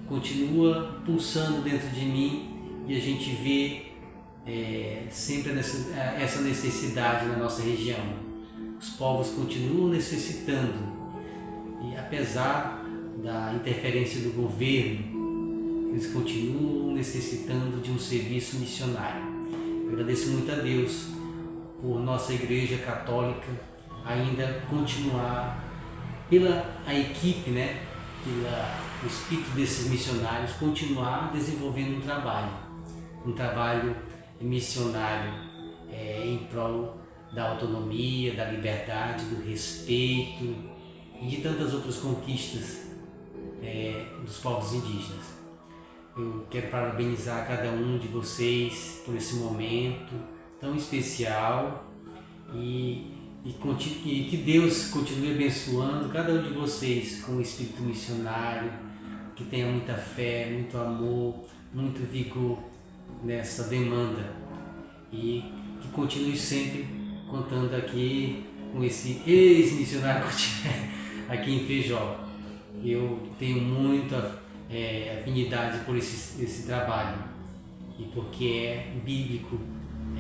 continua pulsando dentro de mim e a gente vê sempre essa necessidade na nossa região. Os povos continuam necessitando e apesar da interferência do governo, eles continuam necessitando de um serviço missionário. Eu agradeço muito a Deus por nossa Igreja Católica ainda continuar, pela a equipe, né, pelo espírito desses missionários, continuar desenvolvendo um trabalho missionário em prol da autonomia, da liberdade, do respeito e de tantas outras conquistas dos povos indígenas. Eu quero parabenizar cada um de vocês por esse momento tão especial e que Deus continue abençoando cada um de vocês com o espírito missionário, que tenha muita fé, muito amor, muito vigor nessa demanda e que continue sempre contando aqui com esse ex-missionário aqui em Feijó. Eu tenho muita afinidade por esse trabalho e porque é bíblico,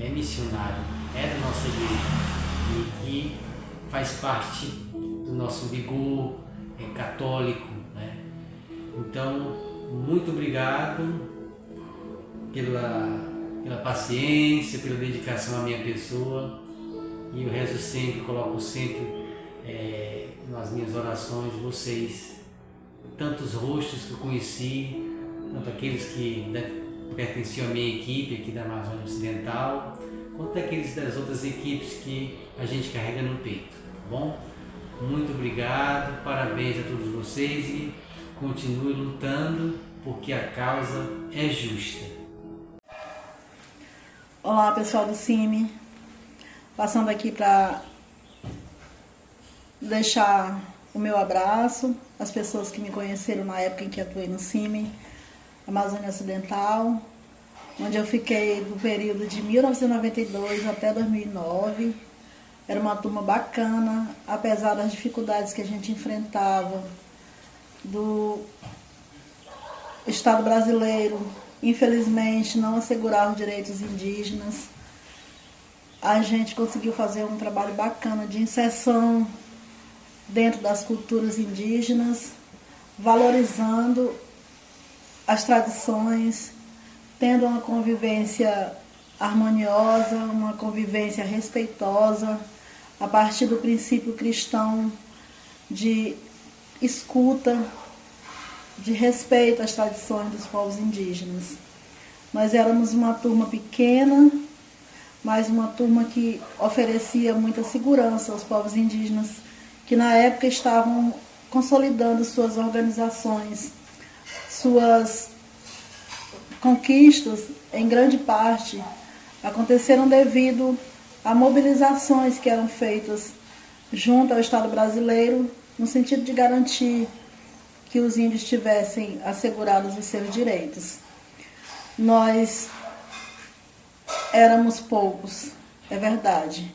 é missionário, é da nossa igreja e que faz parte do nosso vigor católico, né? Então, muito obrigado pela paciência, pela dedicação à minha pessoa, e eu rezo sempre, coloco sempre nas minhas orações vocês, tantos rostos que eu conheci, tanto aqueles que pertenciam à minha equipe aqui da Amazônia Ocidental, quanto aqueles das outras equipes que a gente carrega no peito, tá bom? Muito obrigado, parabéns a todos vocês e continue lutando porque a causa é justa. Olá pessoal do CIMI, passando aqui para deixar o meu abraço às pessoas que me conheceram na época em que atuei no CIMI Amazônia Ocidental, onde eu fiquei do período de 1992 até 2009. Era uma turma bacana, apesar das dificuldades que a gente enfrentava do Estado brasileiro, infelizmente, não assegurar os direitos indígenas. A gente conseguiu fazer um trabalho bacana de inserção dentro das culturas indígenas, valorizando as tradições, tendo uma convivência harmoniosa, uma convivência respeitosa, a partir do princípio cristão de escuta, de respeito às tradições dos povos indígenas. Nós éramos uma turma pequena, mas uma turma que oferecia muita segurança aos povos indígenas, que na época estavam consolidando suas organizações, suas conquistas, em grande parte, aconteceram devido a mobilizações que eram feitas junto ao Estado brasileiro, no sentido de garantir que os índios tivessem assegurados os seus direitos. Nós éramos poucos, é verdade,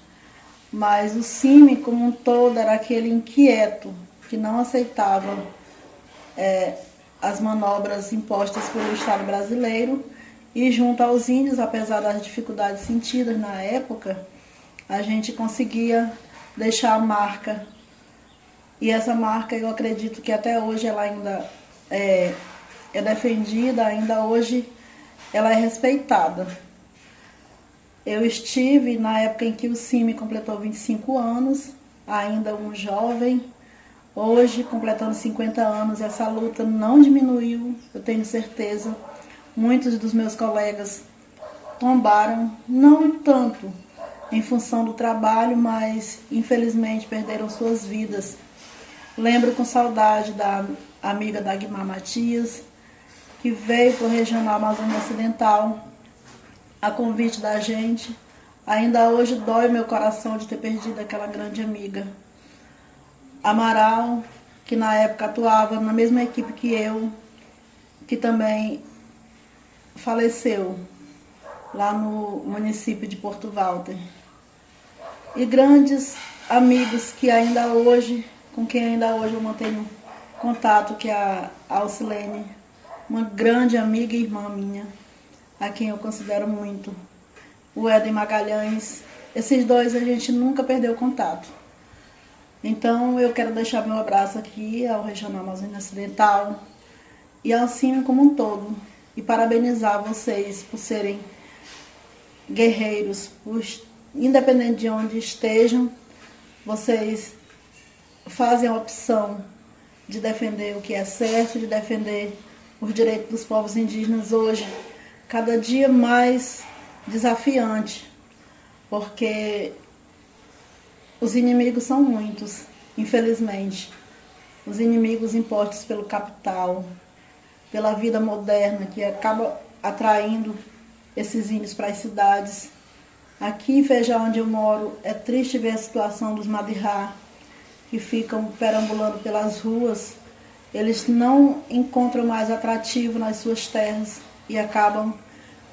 mas o CIMI como um todo era aquele inquieto, que não aceitava as manobras impostas pelo Estado brasileiro, e junto aos índios, apesar das dificuldades sentidas na época, a gente conseguia deixar a marca. E essa marca, eu acredito que até hoje ela ainda é defendida, ainda hoje ela é respeitada. Eu estive na época em que o CIMI completou 25 anos, ainda um jovem. Hoje, completando 50 anos, essa luta não diminuiu, eu tenho certeza. Muitos dos meus colegas tombaram, não tanto em função do trabalho, mas infelizmente perderam suas vidas. Lembro com saudade da amiga Dagmar Matias, que veio para o Regional Amazônia Ocidental a convite da gente. Ainda hoje dói meu coração de ter perdido aquela grande amiga. Amaral, que na época atuava na mesma equipe que eu, que também faleceu lá no município de Porto Walter. E grandes amigos que ainda hoje, com quem ainda hoje eu mantenho contato, que é a Alcilene, uma grande amiga e irmã minha, a quem eu considero muito. O Éden Magalhães, esses dois a gente nunca perdeu contato. Então eu quero deixar meu abraço aqui ao Regional Amazônia Ocidental e ao CIMI como um todo, e parabenizar vocês por serem guerreiros, independente de onde estejam, vocês fazem a opção de defender o que é certo, de defender os direitos dos povos indígenas hoje, cada dia mais desafiante, porque os inimigos são muitos, infelizmente. Os inimigos impostos pelo capital, pela vida moderna que acaba atraindo esses índios para as cidades. Aqui em Feijó, onde eu moro, é triste ver a situação dos Madirá, que ficam perambulando pelas ruas. Eles não encontram mais atrativo nas suas terras e acabam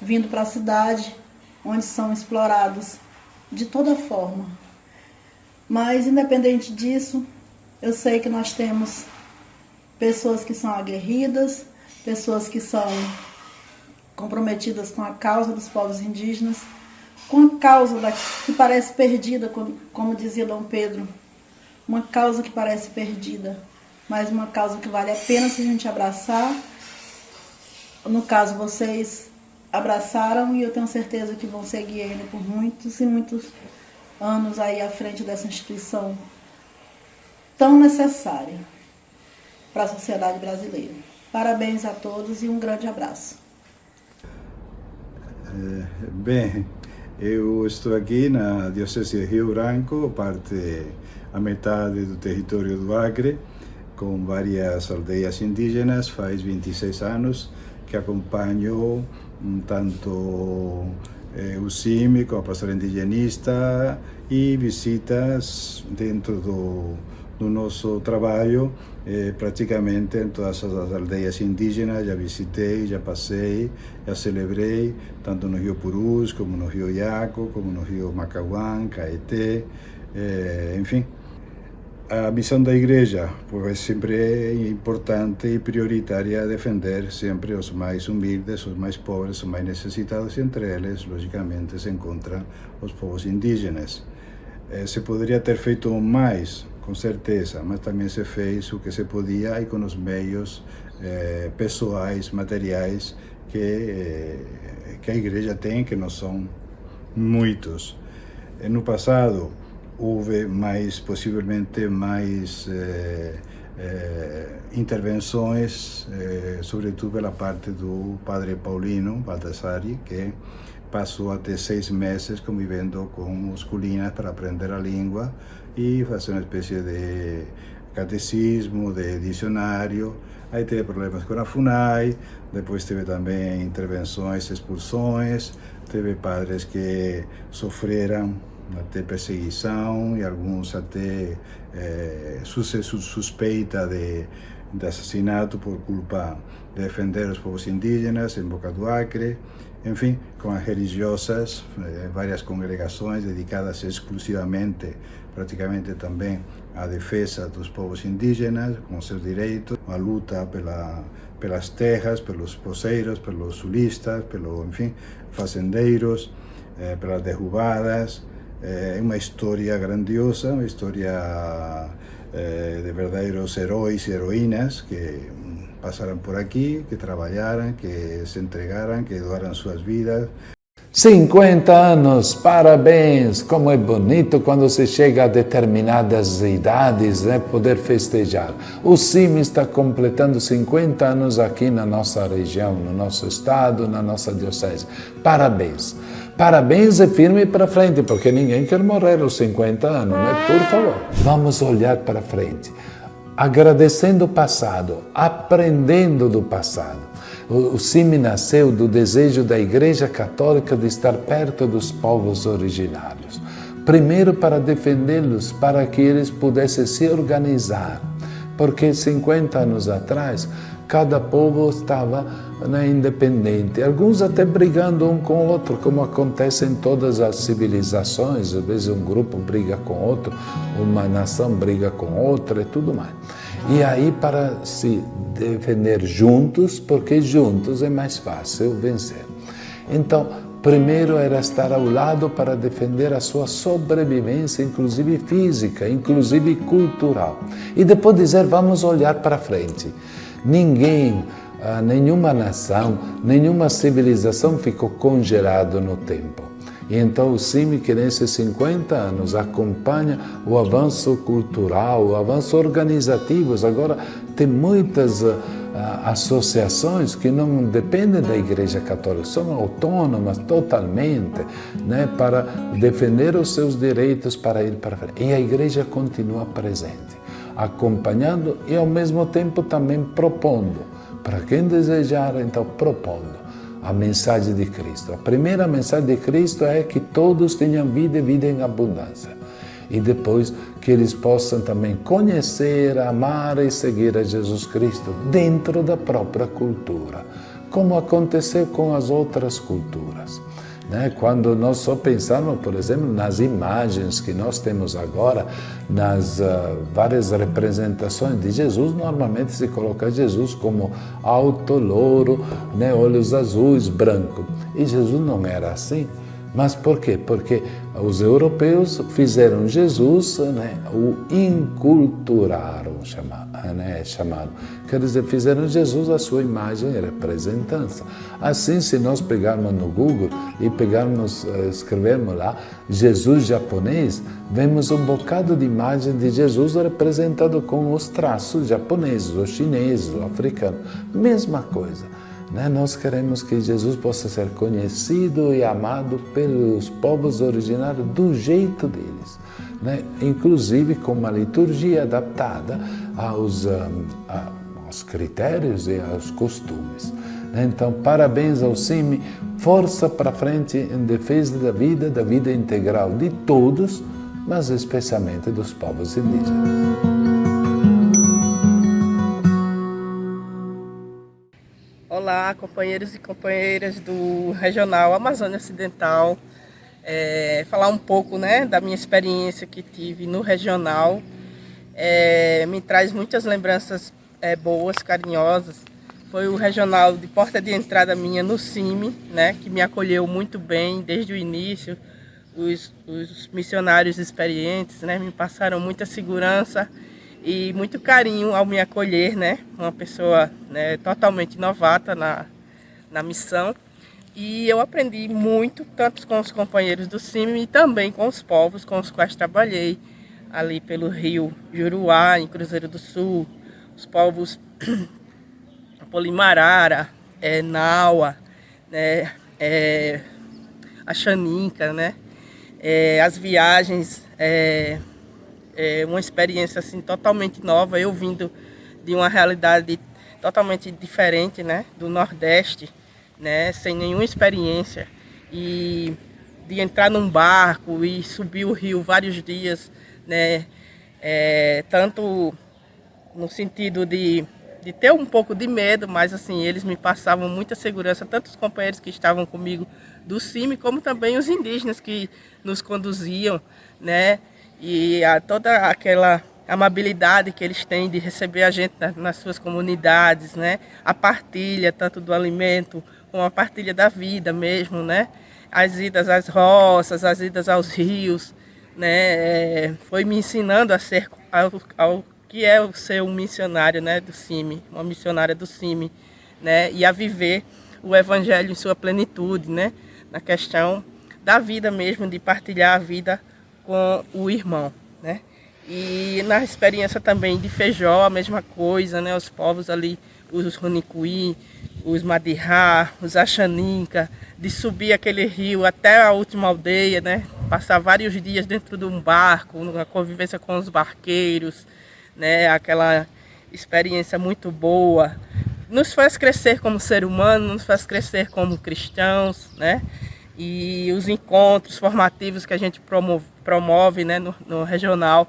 vindo para a cidade, onde são explorados de toda forma. Mas, independente disso, eu sei que nós temos pessoas que são aguerridas, pessoas que são comprometidas com a causa dos povos indígenas, com a causa que parece perdida, como dizia Dom Pedro, uma causa que parece perdida, mas uma causa que vale a pena se a gente abraçar. No caso, vocês abraçaram e eu tenho certeza que vão seguir ele por muitos e muitos anos aí à frente dessa instituição tão necessária para a sociedade brasileira. Parabéns a todos e um grande abraço. Bem, eu estou aqui na Diocese de Rio Branco, a metade do território do Acre, com várias aldeias indígenas. Faz 26 anos que acompanho tanto o CIMI com a pastora indigenista e visitas dentro do nosso trabalho, praticamente em todas as aldeias indígenas. Já visitei, já passei, já celebrei, tanto no Rio Purus, como no Rio Iaco, como no Rio Macaguán, Caeté, enfim. A missão da igreja, pois sempre é importante e prioritária defender sempre os mais humildes, os mais pobres, os mais necessitados, e entre eles, logicamente, se encontram os povos indígenas. Se poderia ter feito mais, com certeza, mas também se fez o que se podia e com os meios pessoais, materiais que a igreja tem, que não são muitos. No passado, houve possivelmente mais intervenções, sobretudo pela parte do padre Paulino Baldassari, que passou até 6 meses convivendo com os culinas para aprender a língua e fazer uma espécie de catecismo, de dicionário. Aí teve problemas com a FUNAI, depois teve também intervenções, expulsões, teve padres que sofreram até perseguição e alguns até suspeita de assassinato por culpa de defender os povos indígenas em Boca do Acre. Enfim, com as religiosas, várias congregações dedicadas exclusivamente, praticamente também, à defesa dos povos indígenas, com seus direitos, a luta pelas terras, pelos poceiros, pelos sulistas, enfim, fazendeiros, pelas derrubadas. É uma história grandiosa, uma história de verdadeiros heróis e heroínas que passaram por aqui, que trabalharam, que se entregaram, que doaram suas vidas. 50 anos, parabéns! Como é bonito quando se chega a determinadas idades, né, poder festejar. O CIMI está completando 50 anos aqui na nossa região, no nosso estado, na nossa diocese. Parabéns! Parabéns e firme para frente, porque ninguém quer morrer aos 50 anos, né? Por favor. Vamos olhar para frente, agradecendo o passado, aprendendo do passado. O CIMI nasceu do desejo da Igreja Católica de estar perto dos povos originários. Primeiro para defendê-los, para que eles pudessem se organizar. Porque 50 anos atrás, cada povo estava independente, alguns até brigando um com o outro, como acontece em todas as civilizações. Às vezes um grupo briga com outro, uma nação briga com outra e tudo mais. E aí para se defender juntos, porque juntos é mais fácil vencer. Então, primeiro era estar ao lado para defender a sua sobrevivência, inclusive física, inclusive cultural. E depois dizer, vamos olhar para frente. Ninguém, nenhuma nação, nenhuma civilização ficou congelado no tempo. E então o CIMI, que nesses 50 anos acompanha o avanço cultural, o avanço organizativo. Agora tem muitas associações que não dependem da Igreja Católica, são autônomas totalmente, né, para defender os seus direitos, para ir para frente. E a Igreja continua presente, acompanhando e ao mesmo tempo também propondo para quem desejar, então, propondo a mensagem de Cristo. A primeira mensagem de Cristo é que todos tenham vida e vida em abundância. E depois que eles possam também conhecer, amar e seguir a Jesus Cristo dentro da própria cultura, como aconteceu com as outras culturas. Quando nós só pensarmos, por exemplo, nas imagens que nós temos agora, nas várias representações de Jesus, normalmente se coloca Jesus como alto, louro, olhos azuis, branco. E Jesus não era assim. Mas por quê? Porque os europeus fizeram Jesus, o inculturaram, chamaram. Quer dizer, fizeram Jesus a sua imagem e representança. Assim, se nós pegarmos no Google e escrevermos lá Jesus japonês, vemos um bocado de imagem de Jesus representado com os traços japoneses, ou chineses, ou africanos. Mesma coisa. Nós queremos que Jesus possa ser conhecido e amado pelos povos originários do jeito deles, inclusive com uma liturgia adaptada aos critérios e aos costumes. Então, parabéns ao CIMI, força para frente em defesa da vida integral de todos, mas especialmente dos povos indígenas. Olá, companheiros e companheiras do Regional Amazônia Ocidental. Falar um pouco da minha experiência que tive no Regional. Me traz muitas lembranças boas, carinhosas. Foi o Regional de porta de entrada minha no CIMI, que me acolheu muito bem desde o início. Os missionários experientes me passaram muita segurança e muito carinho ao me acolher, uma pessoa totalmente novata na missão. E eu aprendi muito, tanto com os companheiros do CIMI e também com os povos com os quais trabalhei, ali pelo rio Juruá, em Cruzeiro do Sul, os povos Polimarara, Naua, a Xaninca, as viagens... uma experiência assim totalmente nova, eu vindo de uma realidade totalmente diferente, do Nordeste, sem nenhuma experiência, e de entrar num barco e subir o rio vários dias, tanto no sentido de ter um pouco de medo, mas assim, eles me passavam muita segurança, tanto os companheiros que estavam comigo do CIMI, como também os indígenas que nos conduziam, e toda aquela amabilidade que eles têm de receber a gente nas suas comunidades, a partilha tanto do alimento como a partilha da vida mesmo, as idas às roças, as idas aos rios, foi me ensinando a ser ao que é o ser um missionário do CIMI, uma missionária do CIMI, e a viver o evangelho em sua plenitude, na questão da vida mesmo, de partilhar a vida com o irmão, E na experiência também de Feijó, a mesma coisa, os povos ali, os Runicuí, os Madirá, os Axaninca, de subir aquele rio até a última aldeia, passar vários dias dentro de um barco, na convivência com os barqueiros, aquela experiência muito boa. Nos faz crescer como ser humano, nos faz crescer como cristãos, E os encontros formativos que a gente promove no regional,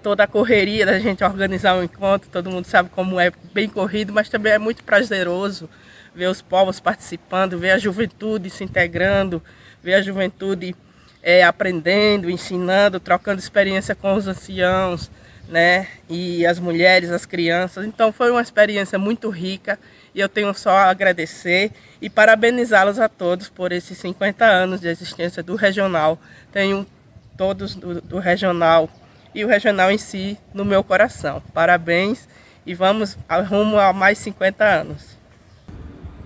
toda a correria da gente organizar um encontro, todo mundo sabe como é bem corrido, mas também é muito prazeroso ver os povos participando, ver a juventude se integrando, ver a juventude aprendendo, ensinando, trocando experiência com os anciãos, e as mulheres, as crianças. Então foi uma experiência muito rica e eu tenho só a agradecer e parabenizá-los a todos por esses 50 anos de existência do Regional. Tenho todos do Regional e o Regional em si no meu coração. Parabéns e vamos rumo a mais 50 anos.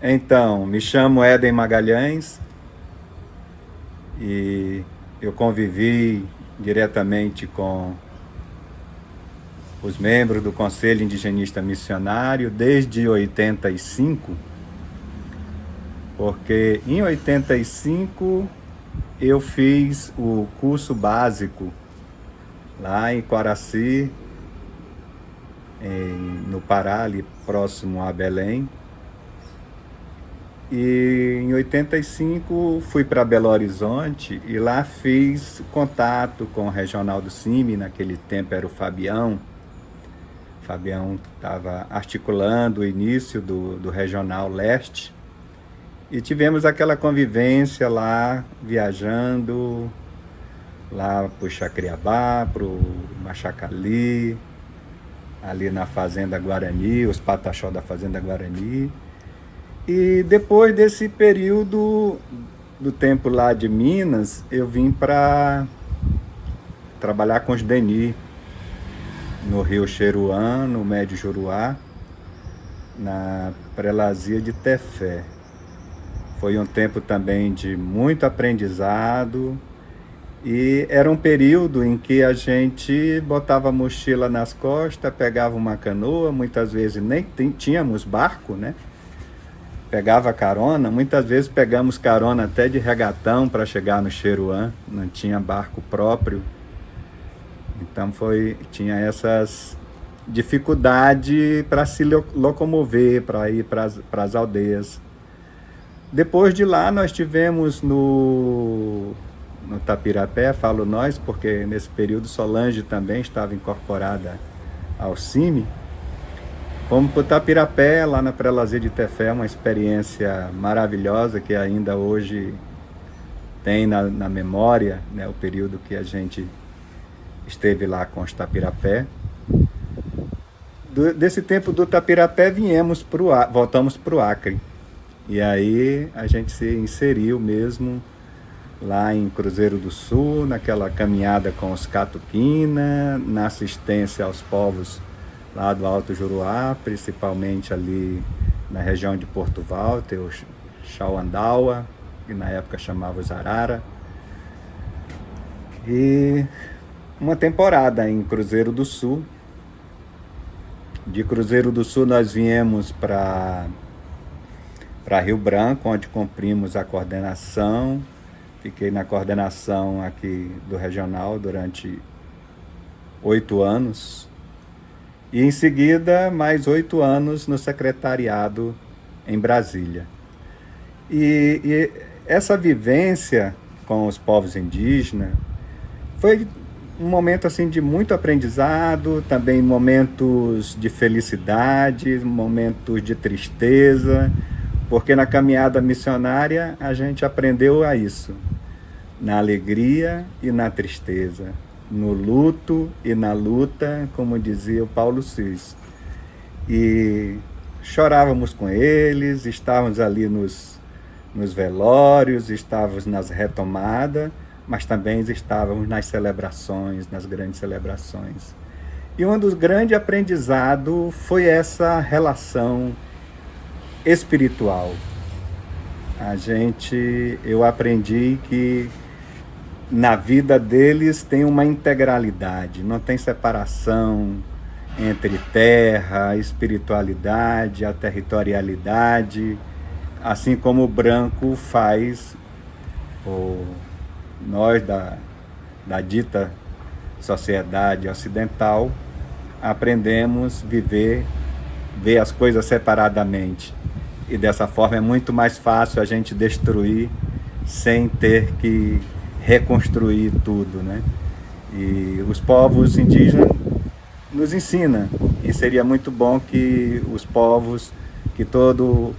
Então, me chamo Éden Magalhães e eu convivi diretamente com os membros do Conselho Indigenista Missionário desde 85, porque em 85 eu fiz o curso básico lá em Quaraci no Pará, ali próximo a Belém. E em 85 fui para Belo Horizonte e lá fiz contato com o regional do CIMI, naquele tempo era o Fabião. O Fabião estava articulando o início do Regional Leste e tivemos aquela convivência lá, viajando lá para o Jacriabá, para o Machacali, ali na Fazenda Guarani, os pataxó da Fazenda Guarani. E depois desse período do tempo lá de Minas, eu vim para trabalhar com os Deni, no Rio Xeruã, no Médio Juruá, na Prelazia de Tefé. Foi um tempo também de muito aprendizado e era um período em que a gente botava a mochila nas costas, pegava uma canoa, muitas vezes nem tínhamos barco, né? Pegava carona, muitas vezes pegamos carona até de regatão para chegar no Xeruã, não tinha barco próprio. Então tinha essas dificuldades para se locomover, para ir para as aldeias. Depois de lá nós tivemos no Tapirapé, falo nós, porque nesse período Solange também estava incorporada ao CIMI. Fomos para o Tapirapé, lá na Prelazia de Tefé, uma experiência maravilhosa que ainda hoje tem na memória, né, o período que a gente esteve lá com os Tapirapé. Desse tempo do Tapirapé voltamos para o Acre. E aí a gente se inseriu mesmo lá em Cruzeiro do Sul, naquela caminhada com os Catuquina, na assistência aos povos lá do Alto Juruá, principalmente ali na região de Porto Walter, o Chauandaua, que na época chamava os Arara. E uma temporada em Cruzeiro do Sul. De Cruzeiro do Sul nós viemos para Rio Branco, onde cumprimos a coordenação. Fiquei na coordenação aqui do regional durante 8 anos. E em seguida, mais 8 anos no secretariado em Brasília. E essa vivência com os povos indígenas foi um momento assim de muito aprendizado, também momentos de felicidade, momentos de tristeza, porque na caminhada missionária a gente aprendeu a isso, na alegria e na tristeza, no luto e na luta, como dizia o Paulo Cis. E chorávamos com eles, estávamos ali nos velórios, estávamos nas retomadas, mas também estávamos nas celebrações, nas grandes celebrações. E um dos grandes aprendizados foi essa relação espiritual. Eu aprendi que na vida deles tem uma integralidade, não tem separação entre terra, espiritualidade, a territorialidade, assim como o branco faz, nós da dita sociedade ocidental aprendemos ver as coisas separadamente. E dessa forma é muito mais fácil a gente destruir sem ter que reconstruir tudo, né? E os povos indígenas nos ensinam. E seria muito bom que os povos, que toda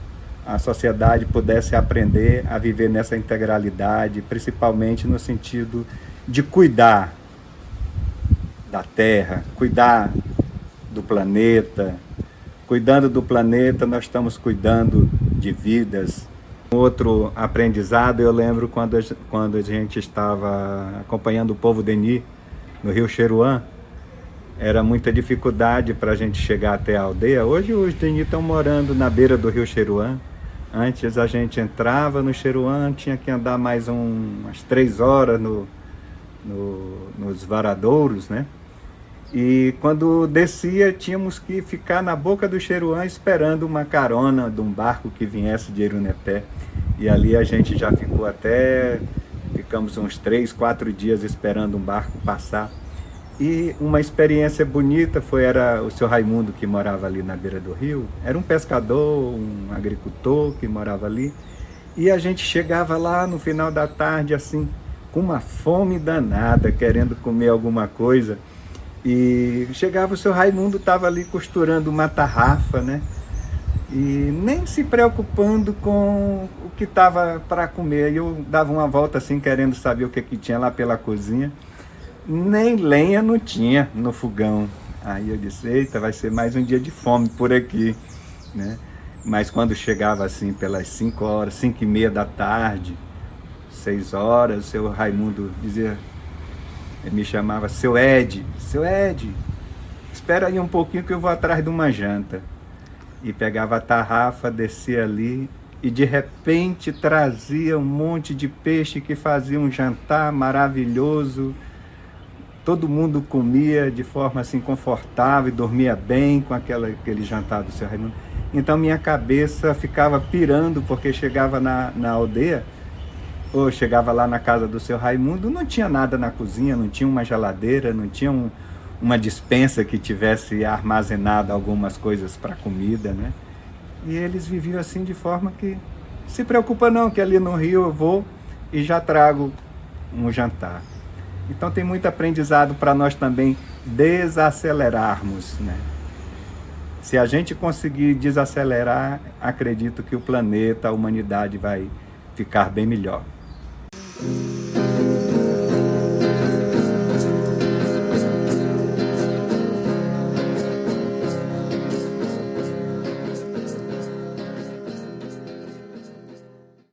a sociedade pudesse aprender a viver nessa integralidade, principalmente no sentido de cuidar da terra, cuidar do planeta. Cuidando do planeta, nós estamos cuidando de vidas. Outro aprendizado, eu lembro quando a gente estava acompanhando o povo Deni no Rio Xeruã, era muita dificuldade para a gente chegar até a aldeia. Hoje os Deni estão morando na beira do Rio Xeruã. Antes a gente entrava no Xeruã, tinha que andar mais umas 3 horas nos varadouros, né? E quando descia, tínhamos que ficar na boca do Xeruã esperando uma carona de um barco que viesse de Irunepé. E ali a gente já ficamos uns 3, 4 dias esperando um barco passar. E uma experiência bonita era o seu Raimundo, que morava ali na beira do rio. Era um pescador, um agricultor que morava ali. E a gente chegava lá no final da tarde, assim, com uma fome danada, querendo comer alguma coisa. E chegava o seu Raimundo, estava ali costurando uma tarrafa, né? E nem se preocupando com o que estava para comer. Eu dava uma volta assim, querendo saber o que tinha lá pela cozinha. Nem lenha não tinha no fogão. Aí eu disse, eita, vai ser mais um dia de fome por aqui, né? Mas quando chegava assim pelas 5 horas, 5h30 da tarde, 6 horas, o seu Raimundo dizia, ele me chamava, seu Ed, espera aí um pouquinho que eu vou atrás de uma janta. E pegava a tarrafa, descia ali e de repente trazia um monte de peixe que fazia um jantar maravilhoso. Todo mundo comia de forma assim confortável e dormia bem com aquele jantar do seu Raimundo. Então minha cabeça ficava pirando, porque chegava na aldeia, ou chegava lá na casa do seu Raimundo, não tinha nada na cozinha, não tinha uma geladeira, não tinha uma despensa que tivesse armazenado algumas coisas para comida, né? E eles viviam assim de forma que, se preocupa não, que ali no Rio eu vou e já trago um jantar. Então tem muito aprendizado para nós também desacelerarmos, né? Se a gente conseguir desacelerar, acredito que o planeta, a humanidade vai ficar bem melhor.